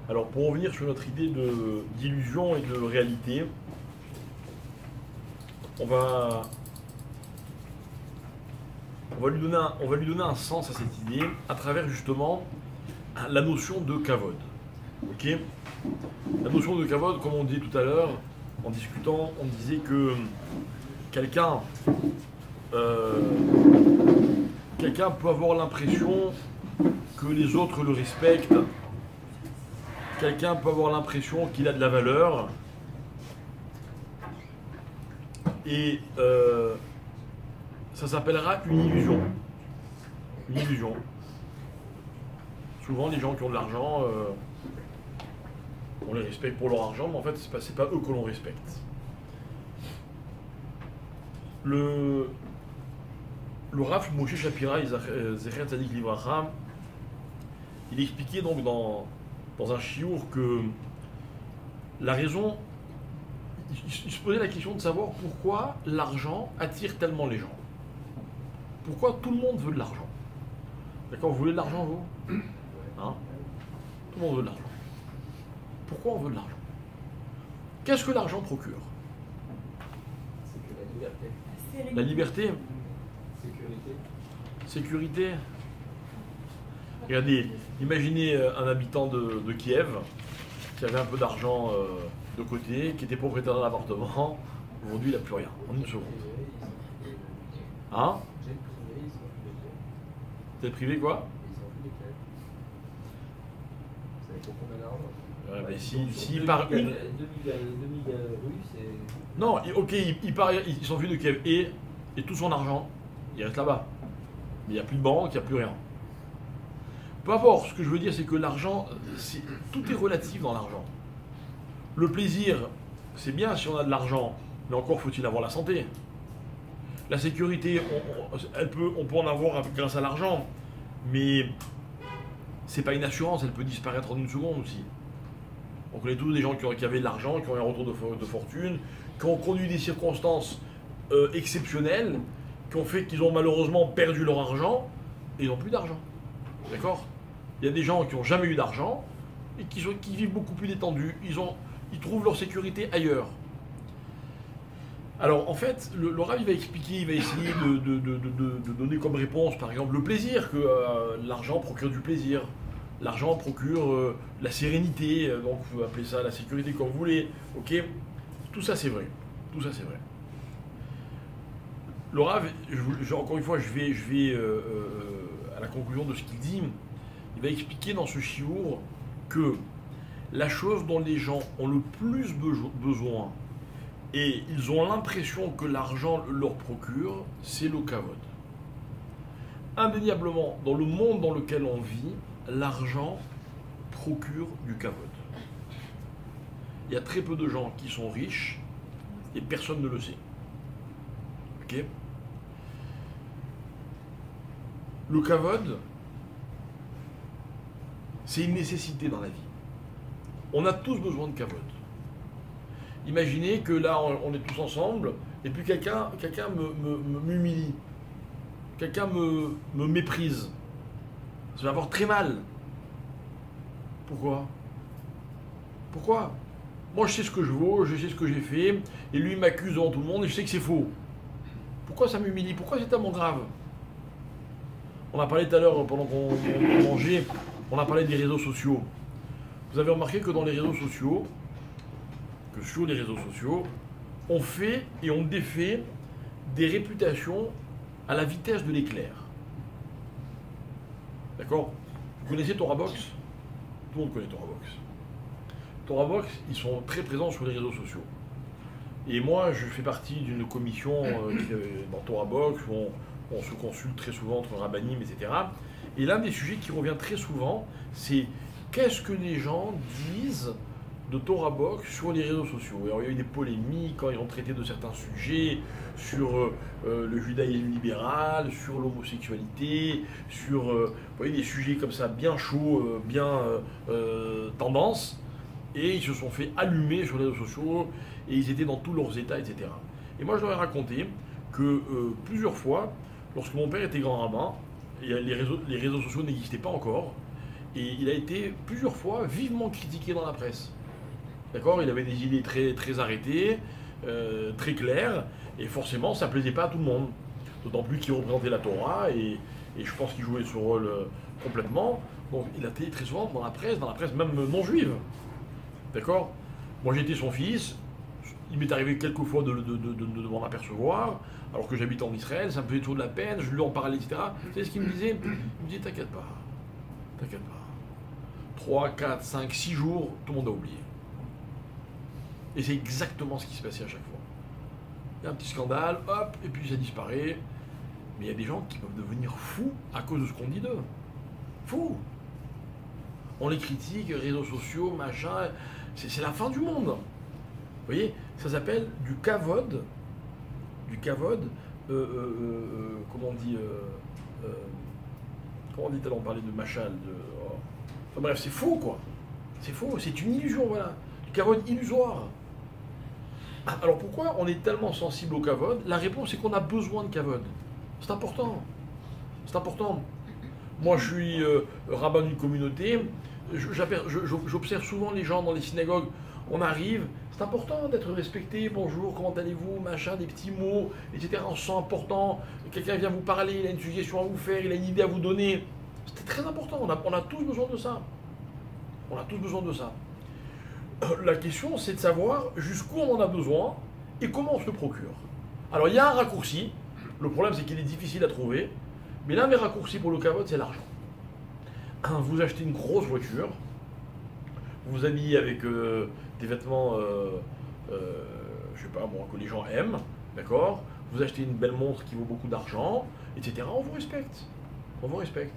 Alors pour revenir sur notre idée d'illusion et de réalité, on va lui donner un sens à cette idée à travers justement la notion de kavod. Ok ? La notion de kavod, comme on disait tout à l'heure, en discutant, on disait que quelqu'un peut avoir l'impression que les autres le respectent. Quelqu'un peut avoir l'impression qu'il a de la valeur. Et ça s'appellera une illusion. Une illusion. Souvent, les gens qui ont de l'argent, on les respecte pour leur argent, mais en fait, c'est pas eux que l'on respecte. Le Rav Moshe Shapira, Zecher Tzadik Livracha, il expliquait donc dans un chiour que la raison, il se posait la question de savoir pourquoi l'argent attire tellement les gens. Pourquoi tout le monde veut de l'argent. D'accord, vous voulez de l'argent, vous ? Hein ? Tout le monde veut de l'argent. Pourquoi on veut de l'argent ? Qu'est-ce que l'argent procure ? C'est que la liberté. La liberté ? Sécurité. Sécurité. Regardez, imaginez un habitant de Kiev qui avait un peu d'argent de côté, qui était propriétaire d'un appartement. Aujourd'hui, il n'a plus rien, en une seconde. Hein ? Jet privé, quoi ? Ils sont plus lesquels ? Vous savez pour combien d'argent ? Ouais, mais s'il part une... 2000 rues, c'est... Non, ok, il part, ils s'enfuient de Kiev et tout son argent, il reste là-bas. Mais il n'y a plus de banque, il n'y a plus rien. Peu importe, ce que je veux dire, c'est que l'argent, tout est relatif dans l'argent. Le plaisir, c'est bien si on a de l'argent, mais encore faut-il avoir la santé. La sécurité, on peut en avoir grâce à l'argent, mais c'est pas une assurance, elle peut disparaître en une seconde aussi. On connaît tous des gens qui avaient de l'argent, qui ont eu un retour de fortune, qui ont connu des circonstances exceptionnelles, qui ont fait qu'ils ont malheureusement perdu leur argent, et ils n'ont plus d'argent. D'accord ? Il y a des gens qui n'ont jamais eu d'argent, et qui vivent beaucoup plus détendus, ils trouvent leur sécurité ailleurs. Alors en fait, le Rav il va expliquer, il va essayer de donner comme réponse par exemple le plaisir, que l'argent procure du plaisir. L'argent procure la sérénité, donc vous pouvez appeler ça la sécurité comme vous voulez, ok ? Tout ça c'est vrai, tout ça c'est vrai. Le Rav, encore une fois, je vais à la conclusion de ce qu'il dit, il va expliquer dans ce chiour que la chose dont les gens ont le plus besoin, et ils ont l'impression que l'argent leur procure, c'est le kavod. Indéniablement, dans le monde dans lequel on vit, l'argent procure du kavod. Il y a très peu de gens qui sont riches et personne ne le sait. Ok ? Le kavod, c'est une nécessité dans la vie. On a tous besoin de kavod. Imaginez que là, on est tous ensemble, et puis quelqu'un m'humilie. Quelqu'un me méprise. Ça va avoir très mal. Pourquoi ? Pourquoi ? Moi, je sais ce que je vaux, je sais ce que j'ai fait, et lui m'accuse devant tout le monde, et je sais que c'est faux. Pourquoi ça m'humilie ? Pourquoi c'est tellement grave ? On a parlé tout à l'heure, pendant qu'on mangeait, on a parlé des réseaux sociaux. Vous avez remarqué que dans les réseaux sociaux, sur les réseaux sociaux, on fait et on défait des réputations à la vitesse de l'éclair. D'accord ? Vous connaissez TorahBox ? Tout le monde connaît TorahBox. TorahBox, ils sont très présents sur les réseaux sociaux. Et moi, je fais partie d'une commission dans TorahBox où on se consulte très souvent entre rabbinim, etc. Et l'un des sujets qui revient très souvent, c'est qu'est-ce que les gens disent de TorahBox sur les réseaux sociaux. Alors, il y a eu des polémiques quand ils ont traité de certains sujets sur le judaïsme libéral, sur l'homosexualité, sur vous voyez, des sujets comme ça bien chauds, bien tendance, et ils se sont fait allumer sur les réseaux sociaux et ils étaient dans tous leurs états, etc. Et moi je leur ai raconté que plusieurs fois, lorsque mon père était grand rabbin, les réseaux sociaux n'existaient pas encore, Et il a été plusieurs fois vivement critiqué dans la presse. D'accord? Il avait des idées très, très arrêtées, très claires, et forcément ça ne plaisait pas à tout le monde. D'autant plus qu'il représentait la Torah, et je pense qu'il jouait ce rôle complètement. Donc il a été très souvent dans la presse même non juive. D'accord? Moi j'étais son fils, il m'est arrivé quelques fois de m'en apercevoir, alors que j'habite en Israël, ça me faisait toujours de la peine, je lui en parlais, etc. Vous savez ce qu'il me disait? Il me disait t'inquiète pas. 3, 4, 5, 6 jours, tout le monde a oublié. Et c'est exactement ce qui se passait à chaque fois. Il y a un petit scandale, hop, et puis ça disparaît. Mais il y a des gens qui peuvent devenir fous à cause de ce qu'on dit d'eux. Fous. On les critique, réseaux sociaux, machin, c'est la fin du monde. Vous voyez, ça s'appelle du kavod. Du kavod, comment on dit comment dit-elle, on parlait de machal, enfin bref, c'est faux quoi. C'est faux, c'est une illusion, voilà. Du kavod illusoire. Alors pourquoi on est tellement sensible au kavod? La réponse est qu'on a besoin de kavod. C'est important. C'est important. Moi je suis rabbin d'une communauté, j'observe souvent les gens dans les synagogues, on arrive, c'est important d'être respecté, bonjour, comment allez-vous, machin, des petits mots, etc. On se sent important, quelqu'un vient vous parler, il a une suggestion à vous faire, il a une idée à vous donner. C'est très important, on a tous besoin de ça. On a tous besoin de ça. La question, c'est de savoir jusqu'où on en a besoin et comment on se le procure. Alors, il y a un raccourci. Le problème, c'est qu'il est difficile à trouver. Mais l'un des raccourcis pour le kavod, c'est l'argent. Vous achetez une grosse voiture, vous vous habillez avec des vêtements, je sais pas, bon, que les gens aiment, d'accord? Vous achetez une belle montre qui vaut beaucoup d'argent, etc. On vous respecte. On vous respecte.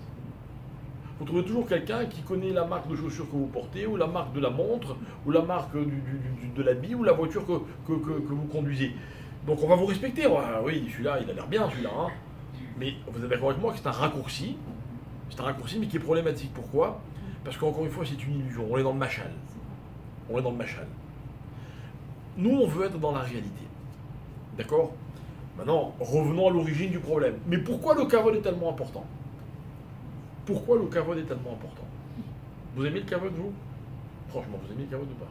Vous trouvez toujours quelqu'un qui connaît la marque de chaussures que vous portez, ou la marque de la montre, ou la marque de l'habit, ou la voiture que vous conduisez. Donc on va vous respecter. Oui, celui-là, il a l'air bien, celui-là. Hein. Mais vous êtes d'accord avec moi que c'est un raccourci. C'est un raccourci, mais qui est problématique. Pourquoi? Parce qu'encore une fois, c'est une illusion. On est dans le machal. On est dans le machal. Nous, on veut être dans la réalité. D'accord? Maintenant, revenons à l'origine du problème. Mais pourquoi le kavod est tellement important? Pourquoi le kavod est tellement important? Vous aimez le kavod, vous? Franchement, vous aimez le kavod ou pas?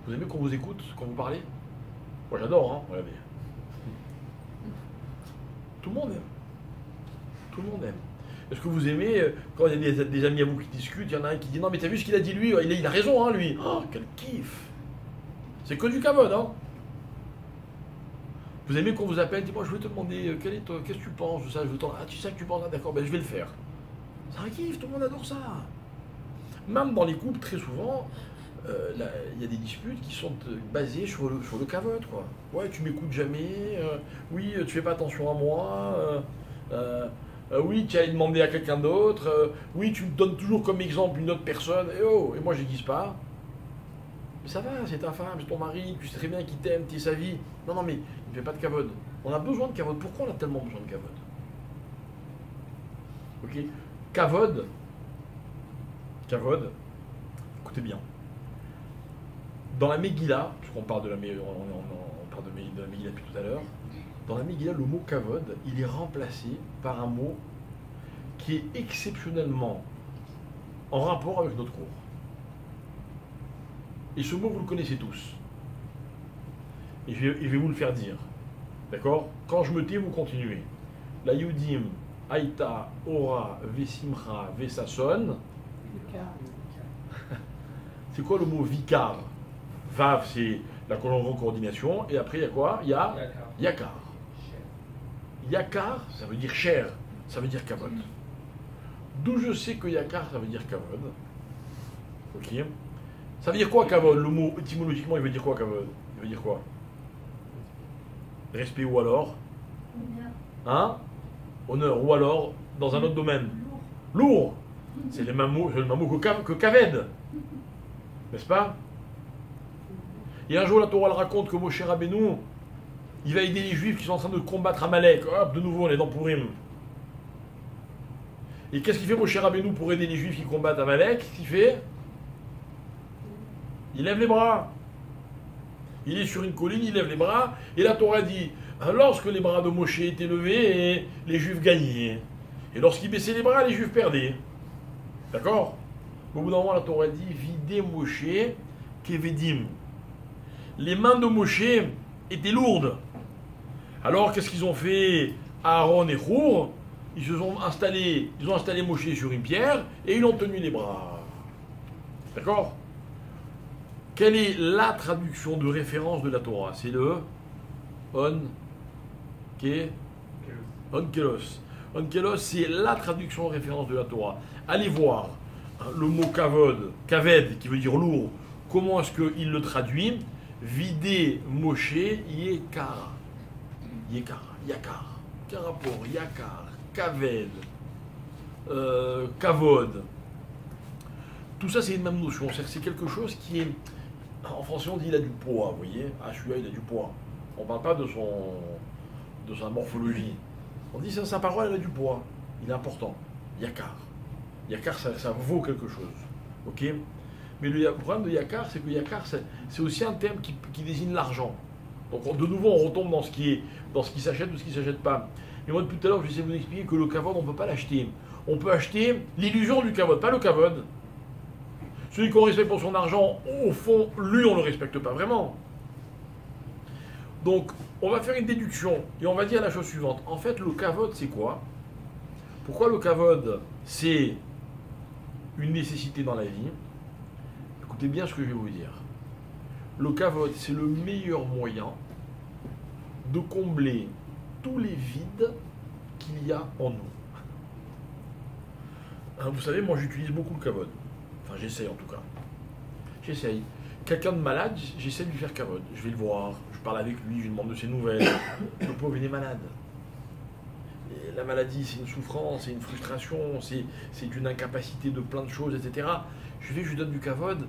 Vous aimez qu'on vous écoute, quand vous parlez? Moi, j'adore, hein? Regardez. Tout le monde aime. Tout le monde aime. Est-ce que vous aimez, quand il y a des amis à vous qui discutent, il y en a un qui dit non, mais t'as vu ce qu'il a dit lui? Il a raison, hein, lui. Oh, quel kiff! C'est que du kavod, hein? Vous aimez qu'on vous appelle, dis-moi, je voulais te demander, qu'est-ce que tu penses de ça? Ah, tu sais que tu penses, ah, d'accord, ben je vais le faire. C'est un kiff, tout le monde adore ça. Même dans les couples, très souvent, il y a des disputes qui sont basées sur le kavod, quoi. Ouais, tu m'écoutes jamais, oui, tu fais pas attention à moi, oui, tu as demandé à quelqu'un d'autre, oui, tu me donnes toujours comme exemple une autre personne, et moi j'aiguise pas. Mais ça va, c'est ta femme, c'est ton mari, tu sais très bien qu'il t'aime, tu es sa vie. Non, mais il ne fait pas de kavod. On a besoin de kavod. Pourquoi on a tellement besoin de kavod? Ok? Kavod, écoutez bien. Dans la Megillah, puisqu'on parle de la Megillah depuis tout à l'heure, dans la Megillah, le mot kavod, il est remplacé par un mot qui est exceptionnellement en rapport avec notre cours. Et ce mot, vous le connaissez tous. Et je vais vous le faire dire. D'accord? Quand je me tais, vous continuez. La Yudim, Aïta, Ora, Vesimcha, Vesason. C'est quoi le mot Vikar? Vav, c'est la conjonction coordination. Et après, il y a quoi? Il y a Yakar. Yakar, ça veut dire cher. Ça veut dire kavod. D'où je sais que Yakar, ça veut dire kavod. Ok? Ça veut dire quoi kavod? Le mot, étymologiquement, il veut dire quoi kavod? Il veut dire quoi? Respect ou alors? Hein? Honneur. Ou alors, dans un autre domaine? Lourd. C'est le même mot que kaved. N'est-ce pas? Et un jour, la Torah raconte que Moshe Rabbeinu, il va aider les Juifs qui sont en train de combattre Amalek. Hop, de nouveau, on est dans Purim. Et qu'est-ce qu'il fait Moshe Rabbeinu pour aider les Juifs qui combattent Amalek? Qu'est-ce qu'il fait? Il lève les bras. Il est sur une colline, il lève les bras, et la Torah dit, lorsque les bras de Moshe étaient levés, les Juifs gagnaient. Et lorsqu'il baissait les bras, les Juifs perdaient. D'accord? Au bout d'un moment, la Torah dit videz Moshe kevedim. Les mains de Moshe étaient lourdes. Alors, qu'est-ce qu'ils ont fait Aaron et Hour? Ils ont installé Moshe sur une pierre et ils ont tenu les bras. D'accord? Quelle est la traduction de référence de la Torah? C'est le Onkelos. Onkelos, c'est la traduction de référence de la Torah. Allez voir le mot kaved, qui veut dire lourd. Comment est-ce qu'il le traduit? Vider Moshe Yekar. Yakar. Karapor, Yakar, Kaved, Kavod. Tout ça, c'est une même notion. C'est quelque chose qui est. En français, on dit il a du poids, vous voyez. Ah, celui-là, il a du poids. On ne parle pas de sa morphologie. On dit sa parole, elle a du poids. Il est important. Yakar. Yakar, ça vaut quelque chose. Ok? Mais le problème de Yakar, c'est que Yakar, c'est aussi un terme qui désigne l'argent. Donc, de nouveau, on retombe dans ce qui s'achète ou ce qui ne s'achète pas. Mais moi, depuis tout à l'heure, je vais essayer de vous expliquer que le kavod, on ne peut pas l'acheter. On peut acheter l'illusion du kavod, pas le kavod. Celui qu'on respecte pour son argent, au fond, lui, on ne le respecte pas vraiment. Donc, on va faire une déduction et on va dire la chose suivante. En fait, le kavod, c'est quoi? Pourquoi le kavod, c'est une nécessité dans la vie? Écoutez bien ce que je vais vous dire. Le kavod, c'est le meilleur moyen de combler tous les vides qu'il y a en nous. Hein, vous savez, moi, j'utilise beaucoup le kavod. Enfin, j'essaye en tout cas. J'essaye. Quelqu'un de malade, j'essaie de lui faire kavod. Je vais le voir, je parle avec lui, je lui demande de ses nouvelles. Le pauvre, il est malade. Et la maladie, c'est une souffrance, c'est une frustration, c'est une incapacité de plein de choses, etc. Je lui donne du kavod.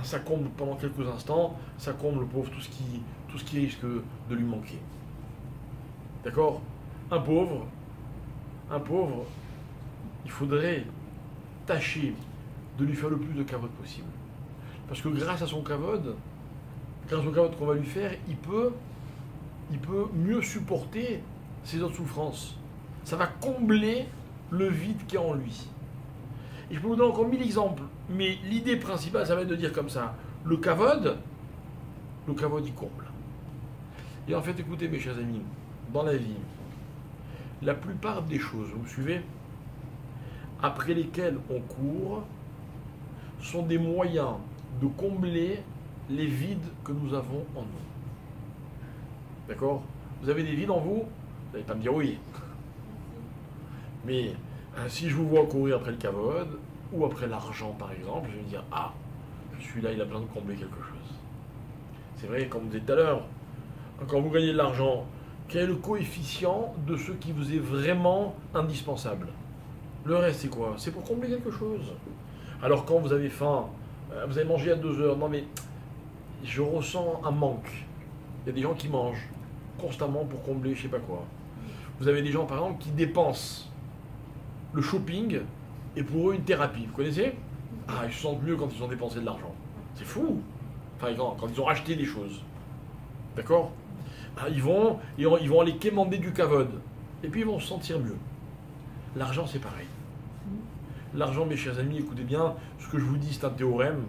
Ça comble pendant quelques instants, ça comble le pauvre tout ce qui risque de lui manquer. D'accord? Un pauvre, il faudrait tâcher de lui faire le plus de kavod possible. Parce que grâce au kavod qu'on va lui faire, il peut mieux supporter ses autres souffrances. Ça va combler le vide qu'il y a en lui. Et je peux vous donner encore 1000 exemples, mais l'idée principale, ça va être de dire comme ça, le kavod, il comble. Et en fait, écoutez mes chers amis, dans la vie, la plupart des choses, vous me suivez, après lesquelles on court, sont des moyens de combler les vides que nous avons en nous. D'accord? Vous avez des vides en vous? Vous n'allez pas me dire oui. Mais si je vous vois courir après le kavod, ou après l'argent par exemple, je vais me dire, ah, celui-là il a besoin de combler quelque chose. C'est vrai, comme vous dites tout à l'heure, quand vous gagnez de l'argent, quel est le coefficient de ce qui vous est vraiment indispensable? Le reste c'est quoi? C'est pour combler quelque chose. Alors quand vous avez faim, vous avez mangé à 2 heures, non mais je ressens un manque. Il y a des gens qui mangent constamment pour combler je sais pas quoi. Vous avez des gens par exemple qui dépensent le shopping est pour eux une thérapie. Vous connaissez? Ah, ils se sentent mieux quand ils ont dépensé de l'argent. C'est fou. Enfin, quand ils ont acheté des choses. D'accord? Ah, ils vont aller quémander du kavod. Et puis ils vont se sentir mieux. L'argent, c'est pareil. L'argent, mes chers amis, écoutez bien, ce que je vous dis, c'est un théorème.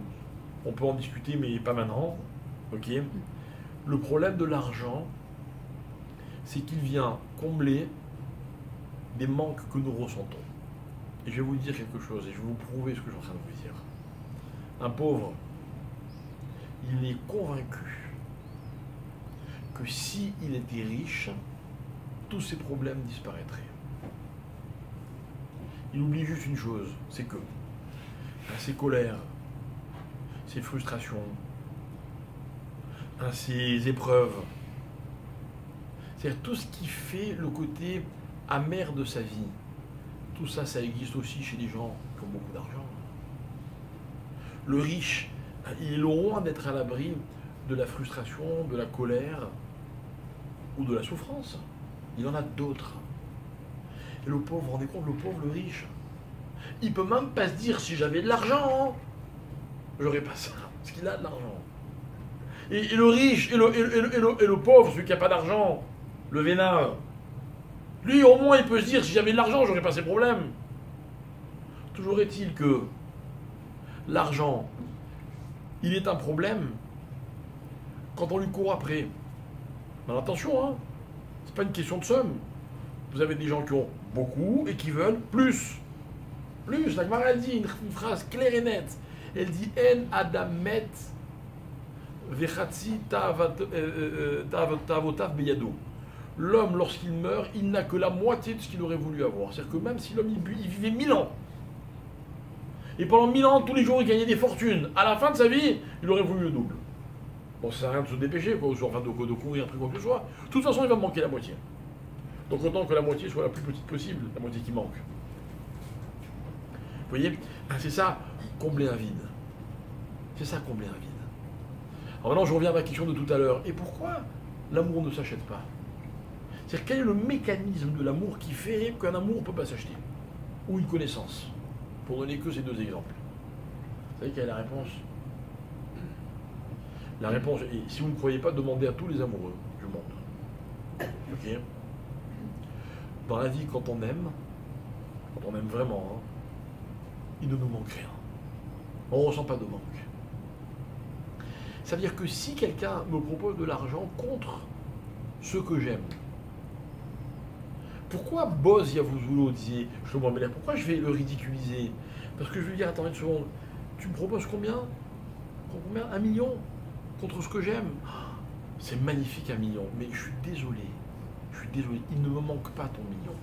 On peut en discuter, mais pas maintenant. Ok? Le problème de l'argent, c'est qu'il vient combler des manques que nous ressentons. Et je vais vous dire quelque chose, et je vais vous prouver ce que je suis en train de vous dire. Un pauvre, il est convaincu que s'il était riche, tous ses problèmes disparaîtraient. Il oublie juste une chose, c'est que ses colères, ses frustrations, ses épreuves, c'est-à-dire tout ce qui fait le côté amer de sa vie, tout ça, ça existe aussi chez des gens qui ont beaucoup d'argent. Le riche, il est loin d'être à l'abri de la frustration, de la colère ou de la souffrance. Il en a d'autres. Et le pauvre, vous vous rendez compte, le pauvre, le riche, il peut même pas se dire si j'avais de l'argent, j'aurais pas ça, parce qu'il a de l'argent. Et le riche, et le pauvre, celui qui n'a pas d'argent, le vénard, lui au moins il peut se dire si j'avais de l'argent, j'aurais pas ces problèmes. Toujours est-il que l'argent, il est un problème quand on lui court après. Mais attention, hein, c'est pas une question de somme. Vous avez des gens qui ont beaucoup et qui veulent plus. Plus, la Gemara elle dit une phrase claire et nette. Elle dit En adam met vechatzi ta'avotav beyado. L'homme, lorsqu'il meurt, il n'a que la moitié de ce qu'il aurait voulu avoir. C'est-à-dire que même si l'homme il vivait 1000 ans, et pendant 1000 ans, tous les jours, il gagnait des fortunes, à la fin de sa vie, il aurait voulu le double. Bon, ça sert à rien de se dépêcher, quoi, ou enfin de courir après quoi que ce soit. De toute façon, il va me manquer la moitié. Donc autant que la moitié soit la plus petite possible, la moitié qui manque. Vous voyez, c'est ça, combler un vide. C'est ça, combler un vide. Alors maintenant, je reviens à ma question de tout à l'heure. Et pourquoi l'amour ne s'achète pas? C'est-à-dire, quel est le mécanisme de l'amour qui fait qu'un amour ne peut pas s'acheter? Ou une connaissance? Pour donner que ces deux exemples. Vous savez quelle est la réponse? La réponse, et si vous ne croyez pas, demandez à tous les amoureux du monde. Ok? Dans la vie, quand on aime vraiment, hein, il ne nous manque rien. On ne ressent pas de manque. Ça veut dire que si quelqu'un me propose de l'argent contre ce que j'aime, pourquoi Boz Yavuzoulo disait, je me remets, pourquoi je vais le ridiculiser? Parce que je lui dis, attends une seconde, tu me proposes combien? Combien? 1 million contre ce que j'aime? C'est magnifique 1 million, mais je suis désolé, il ne me manque pas ton million.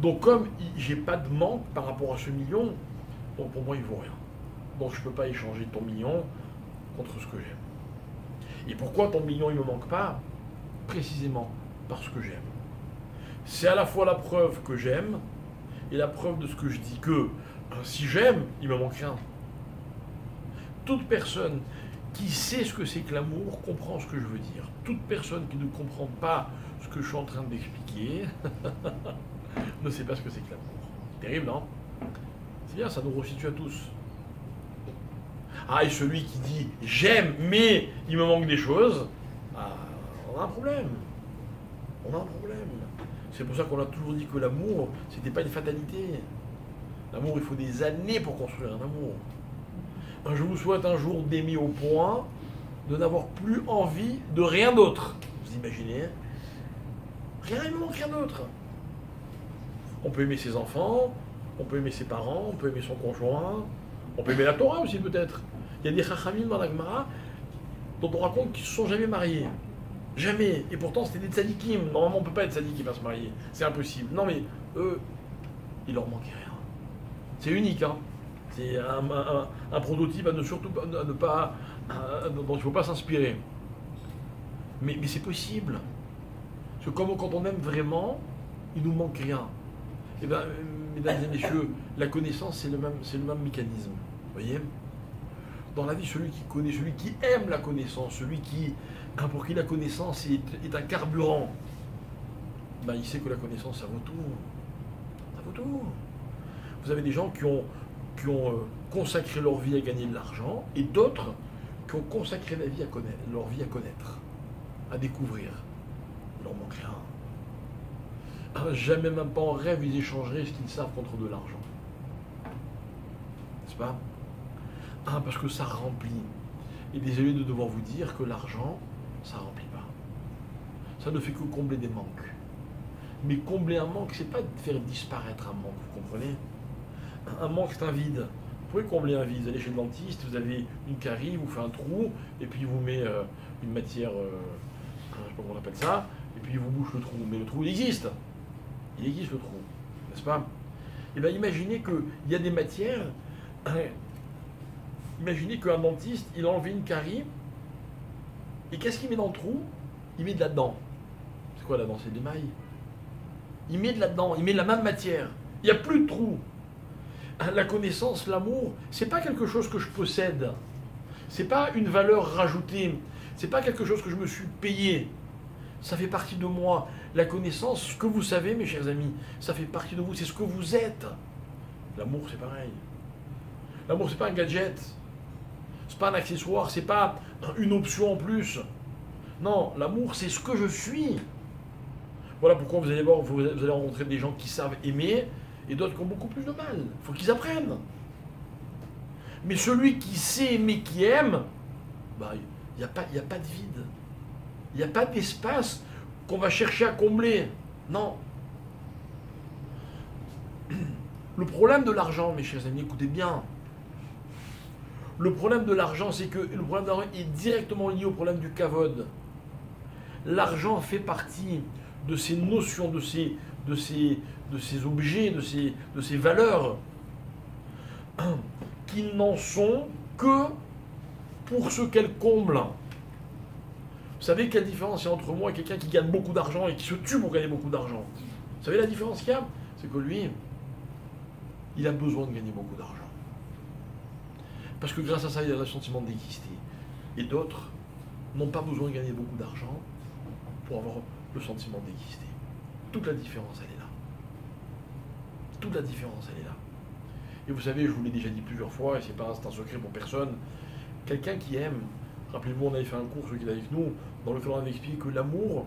Donc comme j'ai pas de manque par rapport à ce million, donc pour moi il vaut rien. Donc je ne peux pas échanger ton million contre ce que j'aime. Et pourquoi ton million il ne me manque pas? Précisément parce que j'aime. C'est à la fois la preuve que j'aime et la preuve de ce que je dis, que si j'aime, il me manque rien. Toute personne qui sait ce que c'est que l'amour comprend ce que je veux dire. Toute personne qui ne comprend pas ce que je suis en train d'expliquer ne sait pas ce que c'est que l'amour. Terrible, non? C'est bien, ça nous resitue à tous. Ah, et celui qui dit « j'aime, mais il me manque des choses », on a un problème. On a un problème. C'est pour ça qu'on a toujours dit que l'amour, c'était pas une fatalité. L'amour, il faut des années pour construire un amour. Je vous souhaite un jour d'aimer au point de n'avoir plus envie de rien d'autre. Vous imaginez? Rien, il ne manque rien d'autre. On peut aimer ses enfants, on peut aimer ses parents, on peut aimer son conjoint, on peut aimer la Torah aussi peut-être. Il y a des chachamim dans la Gemara dont on raconte qu'ils ne se sont jamais mariés. Jamais. Et pourtant c'était des tzadikim. Normalement on ne peut pas être tzadik et pas se marier. C'est impossible. Non mais eux, il leur manquait rien. C'est unique, hein. C'est un prototype à ne surtout pas, dont il ne faut pas s'inspirer. Mais c'est possible. Parce que comme quand on aime vraiment, il ne nous manque rien. Eh bien, mesdames et messieurs, la connaissance, c'est le même mécanisme. Vous voyez? Dans la vie, celui qui connaît, celui qui aime la connaissance, celui pour qui la connaissance est un carburant, ben, il sait que la connaissance, ça vaut tout. Ça vaut tout. Vous avez des gens qui ont consacré leur vie à gagner de l'argent, et d'autres qui ont consacré leur vie à connaître, à découvrir. Il leur manque rien. Jamais, même pas en rêve, ils échangeraient ce qu'ils savent contre de l'argent. N'est-ce pas? Parce que ça remplit. Et désolé de devoir vous dire que l'argent, ça remplit pas. Ça ne fait que combler des manques. Mais combler un manque, c'est pas de faire disparaître un manque, vous comprenez? Un manque, c'est un vide. Vous pouvez combler un vide. Vous allez chez le dentiste, vous avez une carie, il vous fait un trou, et puis il vous met une matière, je sais pas comment on appelle ça, et puis il vous bouche le trou. Mais le trou, il existe. Il existe le trou, n'est-ce pas? Eh bien, imaginez qu'il y a des matières. Imaginez qu'un dentiste, il a enlevé une carie, et qu'est-ce qu'il met dans le trou? Il met de la dent. C'est quoi la dent? C'est de l'émail. Il met de la dent, il met de la même matière. Il n'y a plus de trou. La connaissance, l'amour, c'est pas quelque chose que je possède. C'est pas une valeur rajoutée. C'est pas quelque chose que je me suis payé. Ça fait partie de moi. La connaissance, ce que vous savez, mes chers amis, ça fait partie de vous. C'est ce que vous êtes. L'amour, c'est pareil. L'amour, c'est pas un gadget. C'est pas un accessoire. C'est pas une option en plus. Non, l'amour, c'est ce que je suis. Voilà pourquoi vous allez voir, vous allez rencontrer des gens qui savent aimer et d'autres qui ont beaucoup plus de mal. Il faut qu'ils apprennent. Mais celui qui sait aimer, qui aime, bah, il n'y a pas de vide. Il n'y a pas d'espace qu'on va chercher à combler. Non. Le problème de l'argent, mes chers amis, écoutez bien. Le problème de l'argent, c'est que le problème de l'argent est directement lié au problème du kavod. L'argent fait partie de ces notions, de ces objets, de ces valeurs, qui n'en sont que pour ce qu'elles comblent. Vous savez quelle différence il y a entre moi et quelqu'un qui gagne beaucoup d'argent et qui se tue pour gagner beaucoup d'argent? Vous savez la différence qu'il y a? C'est que lui, il a besoin de gagner beaucoup d'argent. Parce que grâce à ça, il a le sentiment d'exister. Et d'autres n'ont pas besoin de gagner beaucoup d'argent pour avoir le sentiment d'exister. Toute la différence, elle est là. Toute la différence, elle est là. Et vous savez, je vous l'ai déjà dit plusieurs fois, et c'est un secret pour personne, quelqu'un qui aime, rappelez-vous, on avait fait un cours, ceux qui étaient avec nous, dans lequel on avait expliqué que l'amour,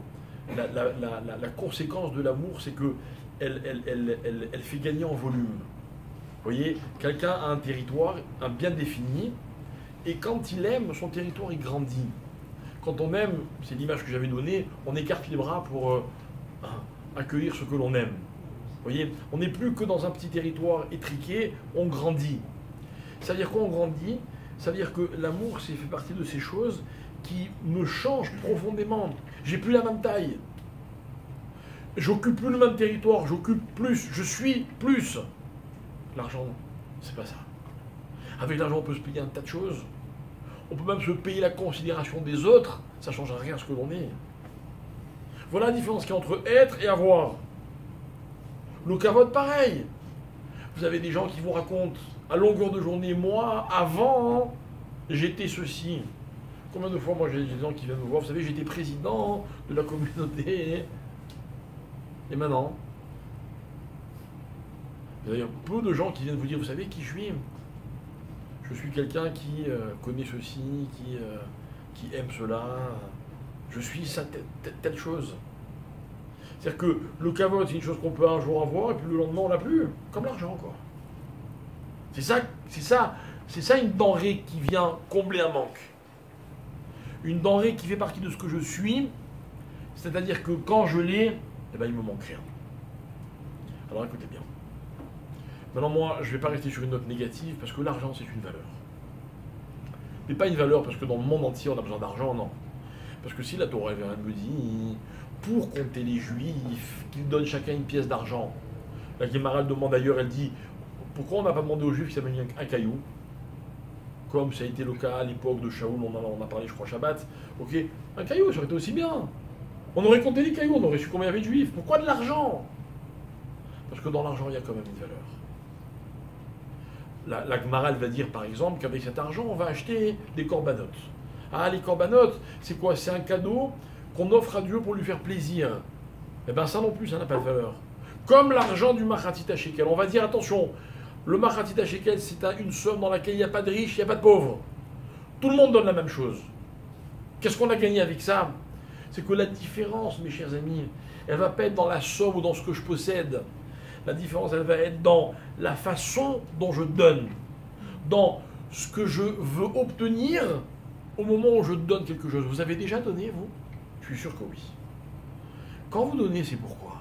la conséquence de l'amour, c'est que elle fait gagner en volume. Vous voyez, quelqu'un a un territoire bien défini, et quand il aime, son territoire, il grandit. Quand on aime, c'est l'image que j'avais donnée, on écarte les bras pour accueillir ce que l'on aime. Vous voyez, on n'est plus que dans un petit territoire étriqué, on grandit. Ça veut dire quoi, on grandit? Ça veut dire que l'amour, c'est fait partie de ces choses qui me changent profondément. J'ai plus la même taille. J'occupe plus le même territoire, j'occupe plus, je suis plus. L'argent, c'est pas ça. Avec l'argent, on peut se payer un tas de choses. On peut même se payer la considération des autres. Ça ne change rien à ce que l'on est. Voilà la différence qu'il y a entre être et avoir. Le kavod, pareil. Vous avez des gens qui vous racontent à longueur de journée, moi, avant, j'étais ceci. Combien de fois, moi, j'ai des gens qui viennent me voir, vous savez, j'étais président de la communauté. Et maintenant, vous avez peu de gens qui viennent vous dire, vous savez qui je suis? Je suis quelqu'un qui connaît ceci, qui aime cela. Je suis ça, telle chose. C'est-à-dire que le kavod, c'est une chose qu'on peut un jour avoir, et puis le lendemain, on l'a plus. Comme l'argent, quoi. C'est ça une denrée qui vient combler un manque. Une denrée qui fait partie de ce que je suis, c'est-à-dire que quand je l'ai, eh ben, il me manque rien. Alors écoutez bien. Maintenant, moi, je ne vais pas rester sur une note négative, parce que l'argent, c'est une valeur. Mais pas une valeur parce que dans le monde entier, on a besoin d'argent, non. Parce que si la Torah me dit, pour compter les Juifs, qu'ils donnent chacun une pièce d'argent, la Gemara demande d'ailleurs, elle dit, pourquoi on n'a pas demandé aux Juifs qu'ils s'amènent un caillou? Comme ça a été le cas à l'époque de Shaoul, on a parlé, je crois, Shabbat. Ok, un caillou, ça aurait été aussi bien. On aurait compté les cailloux, on aurait su combien il y avait de Juifs. Pourquoi de l'argent? Parce que dans l'argent, il y a quand même une valeur. La Gemara, elle va dire, par exemple, qu'avec cet argent, on va acheter des corbanotes. Ah, les corbanotes, c'est quoi? C'est un cadeau qu'on offre à Dieu pour lui faire plaisir. Eh bien, ça non plus, ça n'a pas de valeur. Comme l'argent du Machatzit Shekel. On va dire, attention, le Machatzit Shekel, c'est une somme dans laquelle il n'y a pas de riches, il n'y a pas de pauvres. Tout le monde donne la même chose. Qu'est-ce qu'on a gagné avec ça? C'est que la différence, mes chers amis, elle ne va pas être dans la somme ou dans ce que je possède. La différence, elle va être dans la façon dont je donne, dans ce que je veux obtenir au moment où je donne quelque chose. Vous avez déjà donné, vous? Je suis sûr que oui. Quand vous donnez, c'est pourquoi?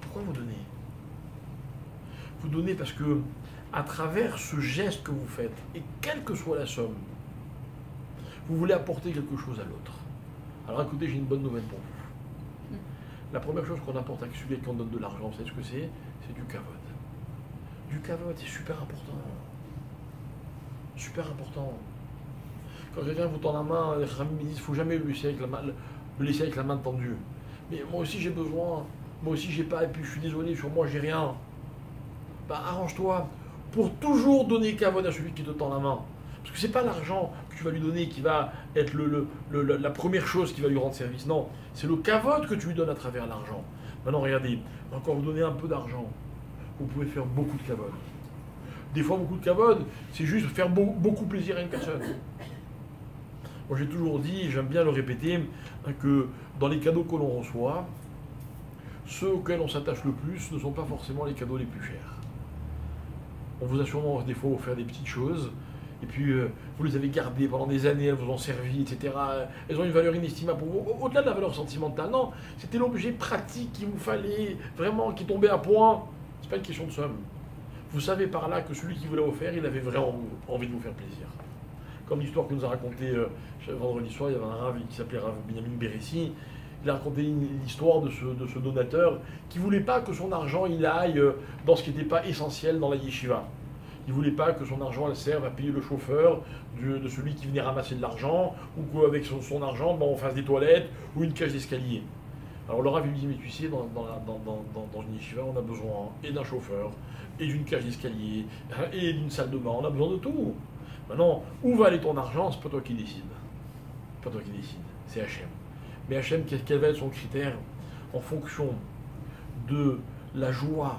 Pourquoi vous donnez? Vous donnez parce que, à travers ce geste que vous faites, et quelle que soit la somme, vous voulez apporter quelque chose à l'autre. Alors écoutez, j'ai une bonne nouvelle pour vous. La première chose qu'on apporte à celui qui on donne de l'argent, vous savez ce que c'est? C'est du kavod. Du kavod, c'est super important. Super important. Quand quelqu'un vous tend la main, les Khamim disent, il ne faut jamais le laisser avec la main tendue. Mais moi aussi j'ai besoin, moi aussi j'ai pas, et puis je suis désolé, sur moi j'ai rien. Bah arrange-toi pour toujours donner kavod à celui qui te tend la main. Parce que c'est pas l'argent que tu vas lui donner qui va être la première chose qui va lui rendre service. Non, c'est le kavod que tu lui donnes à travers l'argent. Maintenant, regardez, quand vous donnez un peu d'argent, vous pouvez faire beaucoup de kavod. Des fois, beaucoup de kavod, c'est juste faire beaucoup plaisir à une personne. Moi, j'ai toujours dit, j'aime bien le répéter, que dans les cadeaux que l'on reçoit, ceux auxquels on s'attache le plus ne sont pas forcément les cadeaux les plus chers. On vous a sûrement des fois offert des petites choses, et puis vous les avez gardées pendant des années, elles vous ont servi, etc. Elles ont une valeur inestimable pour vous, au-delà de la valeur sentimentale. Non, c'était l'objet pratique qu'il vous fallait, vraiment, qui tombait à point. C'est pas une question de somme. Vous savez par là que celui qui vous l'a offert, il avait vraiment envie de vous faire plaisir. Comme l'histoire que nous a raconté vendredi soir, il y avait un rave qui s'appelait Rav Binyamin Beressi. Il a raconté l'histoire de ce donateur qui ne voulait pas que son argent il aille dans ce qui n'était pas essentiel dans la yeshiva. Il ne voulait pas que son argent elle serve à payer le chauffeur de celui qui venait ramasser de l'argent, ou qu'avec son argent, on fasse des toilettes ou une cage d'escalier. Alors le Rav lui dit, mais tu sais, dans une yeshiva, on a besoin et d'un chauffeur, et d'une cage d'escalier, et d'une salle de bain, on a besoin de tout. Maintenant, où va aller ton argent, c'est pas toi qui décide. C'est pas toi qui décide, c'est Hachem. Mais Hachem, quel va être son critère? En fonction de la joie,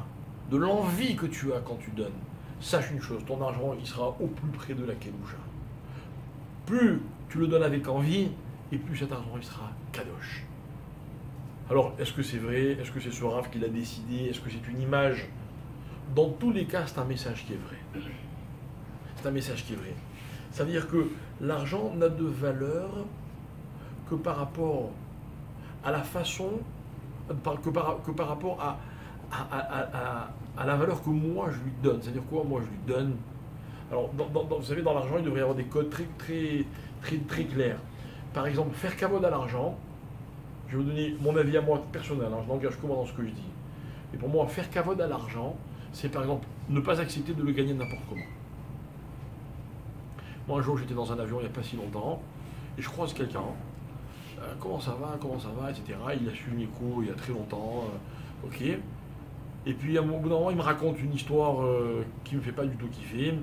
de l'envie que tu as quand tu donnes. Sache une chose, ton argent, il sera au plus près de la Kedusha. Plus tu le donnes avec envie, et plus cet argent, il sera kadosh. Alors, est-ce que c'est vrai? Est-ce que c'est ce Rav qui l'a décidé? Est-ce que c'est une image? Dans tous les cas, c'est un message qui est vrai. C'est un message qui est vrai. Ça veut dire que l'argent n'a de valeur que par rapport à la façon, que par rapport à la valeur que moi je lui donne. C'est-à-dire quoi, moi je lui donne? Alors, vous savez, dans l'argent, il devrait y avoir des codes très clairs. Par exemple, faire kavod à l'argent, je vais vous donner mon avis à moi personnel, hein, je n'engage que moi dans ce que je dis. Et pour moi, faire kavod à l'argent, c'est par exemple ne pas accepter de le gagner n'importe comment. Moi, un jour, j'étais dans un avion il n'y a pas si longtemps, et je croise quelqu'un. Comment ça va, etc. Il a su une écho il y a très longtemps, ok. Et puis, à un bout d'un moment, il me raconte une histoire qui ne me fait pas du tout kiffer.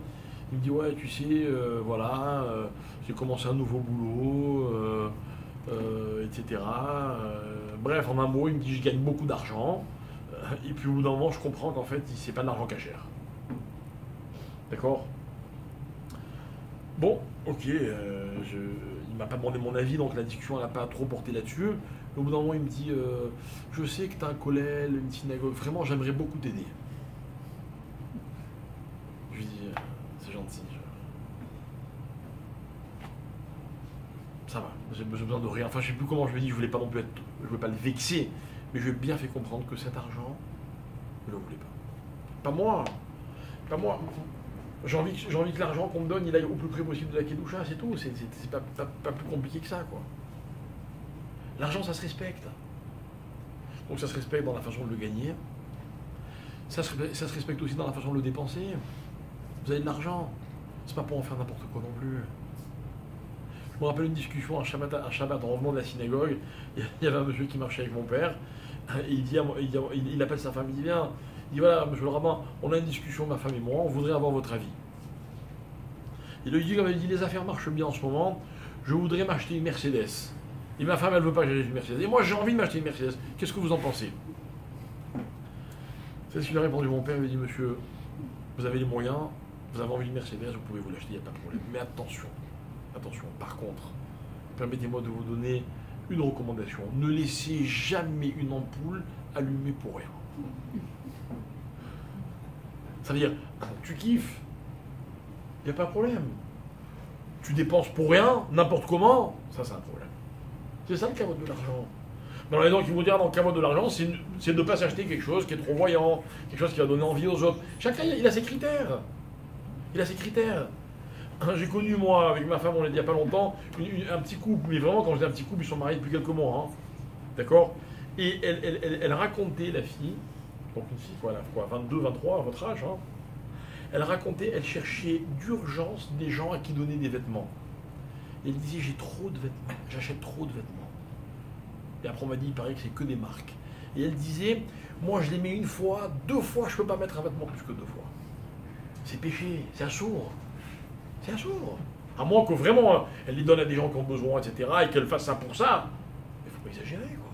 Il me dit, ouais, tu sais, voilà, j'ai commencé un nouveau boulot, etc. Bref, en un mot, il me dit, je gagne beaucoup d'argent. Et puis, au bout d'un moment, je comprends qu'en fait, c'est pas de l'argent cachère. D'accord? Bon, ok, il m'a pas demandé mon avis, donc la discussion n'a pas trop porté là-dessus. Au bout d'un moment, il me dit, je sais que tu as un kollel, une synagogue, vraiment, j'aimerais beaucoup t'aider. Je lui dis, c'est gentil. Ça va, j'ai besoin de rien. Enfin, je sais plus comment je lui ai dit, je voulais pas non plus je voulais pas le vexer, mais je lui ai bien fait comprendre que cet argent, je ne le voulais pas. Pas moi. Pas moi. J'ai envie que l'argent qu'on me donne, il aille au plus près possible de la Kedusha, c'est tout. C'est pas plus compliqué que ça, quoi. L'argent, ça se respecte. Donc ça se respecte dans la façon de le gagner. Ça se respecte aussi dans la façon de le dépenser. Vous avez de l'argent. C'est pas pour en faire n'importe quoi non plus. Je me rappelle une discussion un Shabbat en revenant de la synagogue. Il y avait un monsieur qui marchait avec mon père. Et il appelle sa femme, il dit, viens. Il dit, voilà, monsieur le rabbin, on a une discussion, ma femme et moi, on voudrait avoir votre avis. Il lui dit, comme il dit, les affaires marchent bien en ce moment, je voudrais m'acheter une Mercedes. Et ma femme, elle ne veut pas que j'achète une Mercedes. Et moi, j'ai envie de m'acheter une Mercedes. Qu'est-ce que vous en pensez? C'est ce qu'il a répondu mon père. Il lui dit, monsieur, vous avez les moyens, vous avez envie d'une Mercedes, vous pouvez vous l'acheter, il n'y a pas de problème. Mais attention, par contre, permettez-moi de vous donner une recommandation. Ne laissez jamais une ampoule allumée pour rien. Ça veut dire, tu kiffes, il n'y a pas de problème. Tu dépenses pour rien, n'importe comment, ça c'est un problème. C'est ça le caveau de l'argent. Dans les gens qui vont dire, dans le caveau de l'argent, c'est de ne pas s'acheter quelque chose qui est trop voyant, quelque chose qui va donner envie aux autres. Chacun, il a ses critères. Il a ses critères. J'ai connu, moi, avec ma femme, on l'a dit il n'y a pas longtemps, un petit couple, mais vraiment, quand je dis un petit couple, ils sont mariés depuis quelques mois. Hein. D'accord? Et elle racontait, la fille, donc une fille, elle a 22, 23, à votre âge, hein. Elle racontait, elle cherchait d'urgence des gens à qui donner des vêtements. Et elle disait, j'ai trop de vêtements, j'achète trop de vêtements. Et après on m'a dit, il paraît que c'est que des marques. Et elle disait, moi je les mets une fois, 2 fois, je ne peux pas mettre un vêtement plus que 2 fois. C'est péché, c'est un sourd. C'est un sourd. À moins que vraiment, elle les donne à des gens qui ont besoin, etc., et qu'elle fasse ça pour ça. Il ne faut pas exagérer, quoi.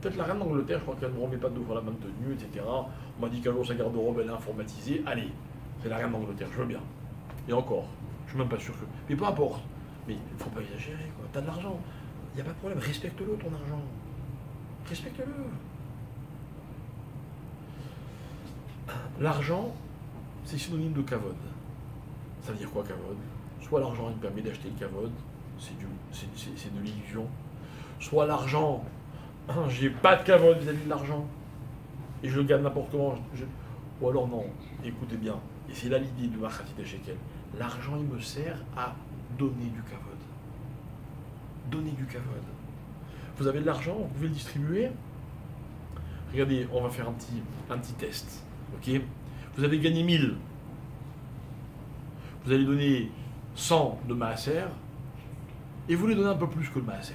Peut-être la reine d'Angleterre, je crois qu'elle ne remet pas 2 fois la même tenue, etc. On m'a dit qu'un jour sa garde-robe, elle est informatisée. Allez, c'est la reine d'Angleterre, je veux bien. Et encore, je ne suis même pas sûr que... Mais peu importe. Mais il ne faut pas exagérer, quoi. T'as de l'argent. Il n'y a pas de problème. Respecte-le, ton argent. Respecte-le. L'argent, c'est synonyme de kavod. Ça veut dire quoi, kavod? Soit l'argent, il me permet d'acheter le kavod, c'est de l'illusion. Soit l'argent, j'ai pas de kavod vis-à-vis de l'argent, et je le gagne n'importe comment. Ou alors non, écoutez bien, et c'est là l'idée du Machatit Shekel. L'argent, il me sert à donner du kavod. Donner du kavod. Vous avez de l'argent, vous pouvez le distribuer. Regardez, on va faire un petit test. Ok? Vous avez gagné 1000. Vous allez donner 100 de maaser, et vous voulez donner un peu plus que le maaser.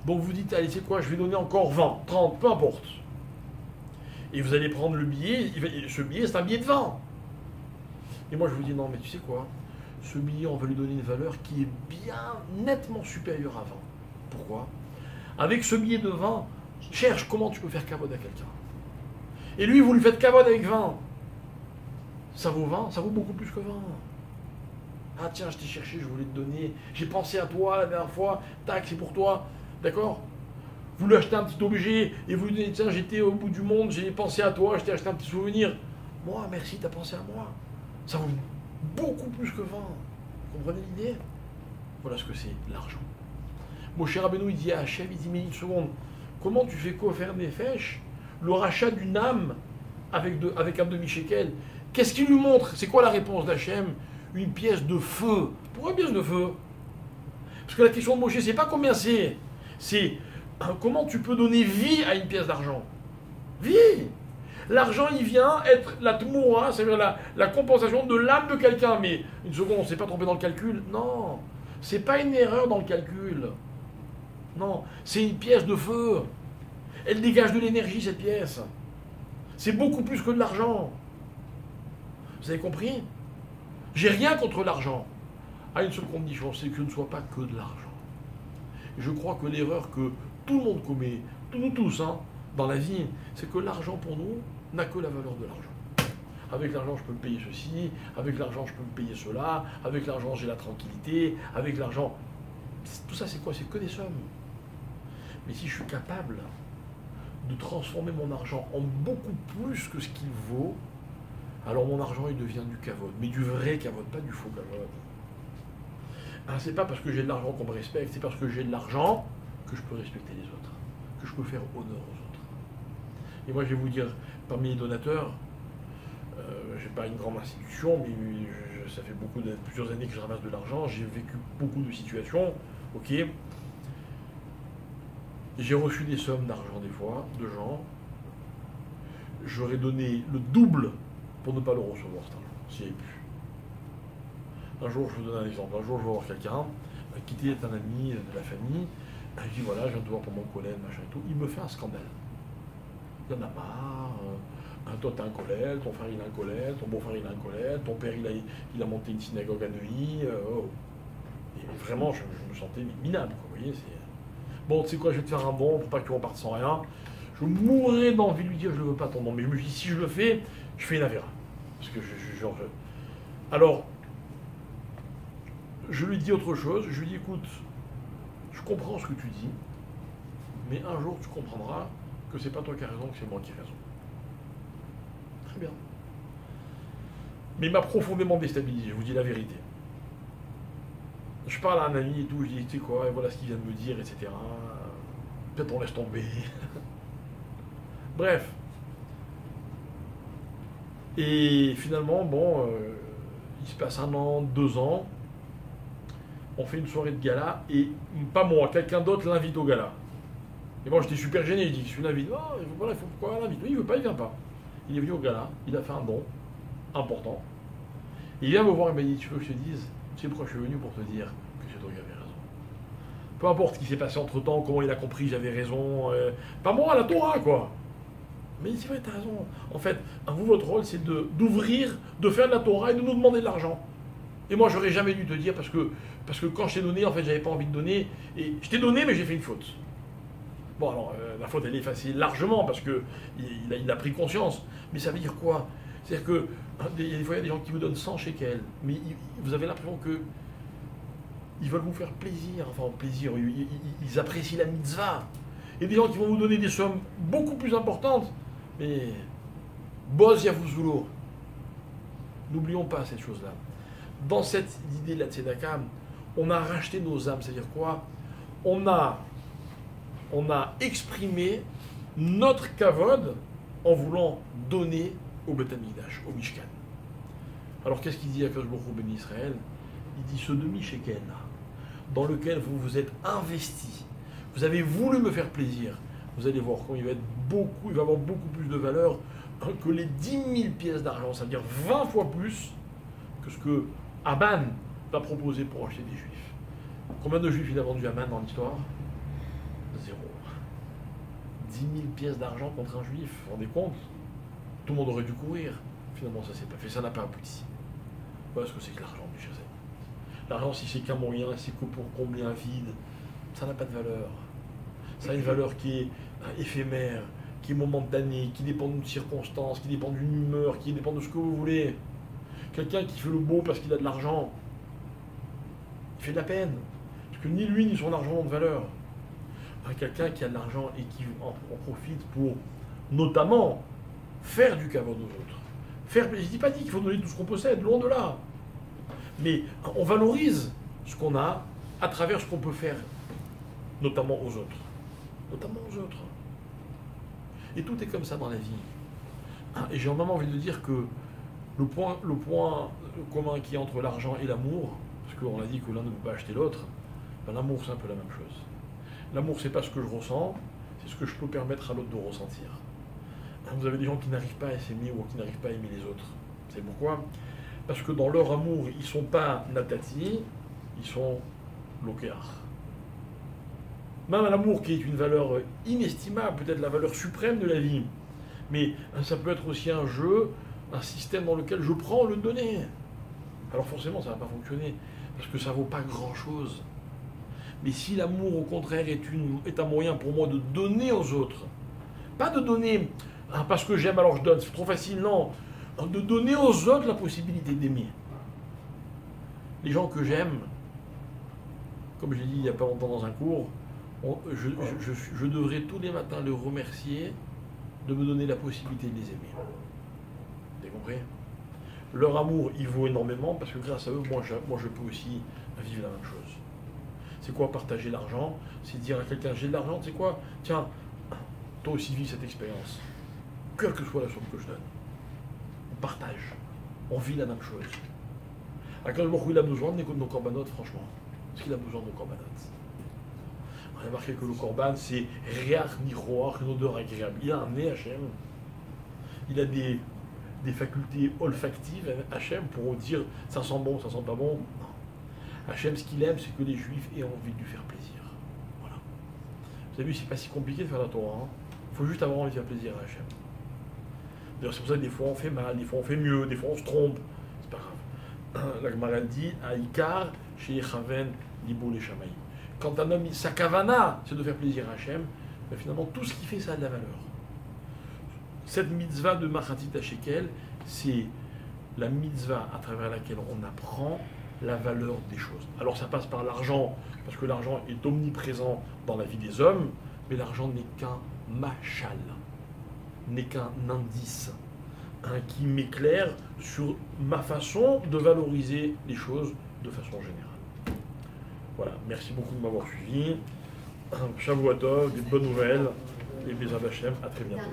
Donc vous dites, allez, c'est quoi, je vais donner encore 20, 30, peu importe. Et vous allez prendre le billet, ce billet c'est un billet de 20. Et moi je vous dis, non mais tu sais quoi, ce billet on va lui donner une valeur qui est bien nettement supérieure à 20. Pourquoi? Avec ce billet de 20, cherche comment tu peux faire kavod à quelqu'un. Et lui, vous lui faites kavod avec 20. Ça vaut 20, ça vaut beaucoup plus que 20. Ah tiens, je t'ai cherché, je voulais te donner, j'ai pensé à toi la dernière fois, tac, c'est pour toi, d'accord? Vous lui achetez un petit objet et vous lui dites, tiens, j'étais au bout du monde, j'ai pensé à toi, je t'ai acheté un petit souvenir. Moi, merci, t'as pensé à moi. Ça vaut beaucoup plus que 20. Vous comprenez l'idée? Voilà ce que c'est, l'argent. Moshe Rabbeinu, il dit à Hachem, il dit, mais une seconde, comment tu fais quoi faire des fèches? Le rachat d'une âme avec un demi-shekel. Qu'est-ce qu'il lui montre? C'est quoi la réponse d'Hachem? Une pièce de feu. Pourquoi une pièce de feu? Parce que la question de Moshe, c'est pas combien c'est. C'est comment tu peux donner vie à une pièce d'argent. Vie. L'argent, il vient être la tmoura, c'est-à-dire la compensation de l'âme de quelqu'un. Mais une seconde, on ne s'est pas trompé dans le calcul. Non. C'est pas une erreur dans le calcul. Non. C'est une pièce de feu. Elle dégage de l'énergie, cette pièce. C'est beaucoup plus que de l'argent. Vous avez compris? J'ai rien contre l'argent. À une seule condition, c'est que ce ne soit pas que de l'argent. Et je crois que l'erreur que tout le monde commet, nous tous, dans la vie, c'est que l'argent pour nous n'a que la valeur de l'argent. Avec l'argent, je peux me payer ceci, avec l'argent, je peux me payer cela, avec l'argent, j'ai la tranquillité, avec l'argent... Tout ça, c'est quoi? C'est que des sommes. Mais si je suis capable de transformer mon argent en beaucoup plus que ce qu'il vaut, alors mon argent, il devient du kavod. Mais du vrai kavod, pas du faux kavod. C'est pas parce que j'ai de l'argent qu'on me respecte, c'est parce que j'ai de l'argent que je peux respecter les autres, que je peux faire honneur aux autres. Et moi, je vais vous dire, parmi les donateurs, j'ai pas une grande institution, mais ça fait plusieurs années que je ramasse de l'argent, j'ai vécu beaucoup de situations, ok. J'ai reçu des sommes d'argent des fois, de gens, j'aurais donné le double pour ne pas le recevoir, cet argent, s'il n'y avait plus. Un jour, je vous donne un exemple, un jour, je vais voir quelqu'un, qui est un ami de la famille, je dis voilà, je viens te voir pour mon collègue, machin et tout, il me fait un scandale. Il y en a marre, toi t'as un collègue, ton frère il a un collègue, ton beau-frère il a un collègue, ton père il a monté une synagogue à Neuilly, Et vraiment, je me sentais minable, quoi, vous voyez, c'est... Bon, tu sais quoi, je vais te faire un don pour pas que tu repartes sans rien. Je mourrais d'envie de lui dire, je ne veux pas ton don, mais je me dis, si je le fais, je fais une avéra. Parce que Alors, je lui dis autre chose, je lui dis, écoute, je comprends ce que tu dis, mais un jour tu comprendras que c'est pas toi qui as raison, que c'est moi qui ai raison. Très bien. Mais il m'a profondément déstabilisé, je vous dis la vérité. Je parle à un ami et tout, je dis, tu sais quoi, et voilà ce qu'il vient de me dire, etc. Peut-être on laisse tomber. Bref. Et finalement, bon, il se passe 1 an, 2 ans, on fait une soirée de gala, et pas moi, quelqu'un d'autre l'invite au gala. Et moi j'étais super gêné, je dis, je l'invite. Oh, voilà, il faut pourquoi l'invite. Lui, il veut pas, il vient pas. Il est venu au gala, il a fait un don important. Il vient me voir et m'a dit, tu veux que je te dise, tu sais pourquoi je suis venu pour te dire que c'est toi qui avais raison. Peu importe ce qui s'est passé entre temps, comment il a compris, j'avais raison. Pas moi, la Torah, quoi. Mais c'est vrai, t'as raison. En fait, vous, votre rôle, c'est d'ouvrir, de faire de la Torah et de nous demander de l'argent. Et moi, j'aurais jamais dû te dire, parce que quand je t'ai donné, en fait, j'avais pas envie de donner. Et je t'ai donné, mais j'ai fait une faute. Bon, alors, la faute, elle est facile largement, parce qu'il a pris conscience. Mais ça veut dire quoi? C'est-à-dire que, des fois, il y a des gens qui vous donnent 100 shekels, mais vous avez l'impression que ils veulent vous faire plaisir. Enfin, plaisir, ils apprécient la mitzvah. Et des gens qui vont vous donner des sommes beaucoup plus importantes. Mais, boss Yavuzoulo, N'oublions pas cette chose-là. Dans cette idée de la tzedaka, on a racheté nos âmes. C'est-à-dire quoi? On a exprimé notre kavod en voulant donner au Beth Amikdash, au Mishkan. Alors qu'est-ce qu'il dit à Akadosh Baruch Hu béni Israël? Il dit ce demi-shekel dans lequel vous vous êtes investi, vous avez voulu me faire plaisir, vous allez voir quand il va avoir beaucoup plus de valeur que les 10 000 pièces d'argent, c'est-à-dire 20 fois plus que ce que Aman va proposer pour acheter des juifs. Combien de juifs il a vendu Aman dans l'histoire? 0. 10 000 pièces d'argent contre un juif, vous vous rendez compte? Tout le monde aurait dû courir. Finalement, ça s'est pas fait, ça n'a pas abouti. Voilà ce que c'est que l'argent, mes chers amis. L'argent, si c'est qu'un moyen, c'est que pour combler un vide, ça n'a pas de valeur. Ça a une valeur qui est éphémère, qui est momentanée, qui dépend d'une circonstance, qui dépend d'une humeur, qui dépend de ce que vous voulez. Quelqu'un qui fait le beau parce qu'il a de l'argent, il fait de la peine. Parce que ni lui ni son argent n'ont de valeur. Quelqu'un qui a de l'argent et qui en profite pour, notamment, faire du kavod aux autres. Je ne dis pas qu'il faut donner tout ce qu'on possède, loin de là. Mais on valorise ce qu'on a à travers ce qu'on peut faire, notamment aux autres. Notamment aux autres. Et tout est comme ça dans la vie. Et j'ai vraiment envie de dire que le point commun qui est entre l'argent et l'amour, parce qu'on a dit que l'un ne peut pas acheter l'autre, ben l'amour c'est un peu la même chose. L'amour c'est pas ce que je ressens, c'est ce que je peux permettre à l'autre de ressentir. Vous avez des gens qui n'arrivent pas à s'aimer ou qui n'arrivent pas à aimer les autres. Vous savez pourquoi? Parce que dans leur amour, ils ne sont pas natati, ils sont lokéar. Même l'amour qui est une valeur inestimable, peut-être la valeur suprême de la vie, mais ça peut être aussi un jeu, un système dans lequel je prends le donner. Alors forcément, ça ne va pas fonctionner, parce que ça ne vaut pas grand-chose. Mais si l'amour, au contraire, est un moyen pour moi de donner aux autres, pas de donner parce que j'aime alors je donne, c'est trop facile, non. De donner aux autres la possibilité d'aimer. Les gens que j'aime, comme j'ai dit il n'y a pas longtemps dans un cours, je devrais tous les matins les remercier de me donner la possibilité de les aimer. Vous avez compris? Leur amour, il vaut énormément parce que grâce à eux, moi je peux aussi vivre la même chose. C'est quoi partager l'argent? C'est dire à quelqu'un j'ai de l'argent, c'est quoi? Tiens, toi aussi vis cette expérience. Quelle que soit la somme que je donne. On partage. On vit la même chose. Akadosh Baruch Hu, il a besoin de nos corbanotes, franchement. Est-ce qu'il a besoin de nos corbanotes? On a marqué que le corban, c'est Réach Niroach, une odeur agréable. Il a un nez, Hachem. Il a des facultés olfactives, Hachem, pour dire ça sent bon, ça sent pas bon. Non. Hachem, ce qu'il aime, c'est que les Juifs aient envie de lui faire plaisir. Voilà. Vous avez vu, c'est pas si compliqué de faire la Torah. Il faut juste avoir envie de faire plaisir à Hachem. D'ailleurs, c'est pour ça que des fois on fait mal, des fois on fait mieux, des fois on se trompe. C'est pas grave. La Gemara dit Aïkar, chez Chaven, Libo les Shamaï. Quand un homme, sa kavana, c'est de faire plaisir à Hachem, ben finalement tout ce qu'il fait, ça a de la valeur. Cette mitzvah de Machatit HaShekel, c'est la mitzvah à travers laquelle on apprend la valeur des choses. Alors ça passe par l'argent, parce que l'argent est omniprésent dans la vie des hommes, mais l'argent n'est qu'un machal, n'est qu'un indice qui m'éclaire sur ma façon de valoriser les choses de façon générale. Voilà, merci beaucoup de m'avoir suivi. Shavuot Tov, des bonnes nouvelles, et Bezrat Hashem, à très bientôt.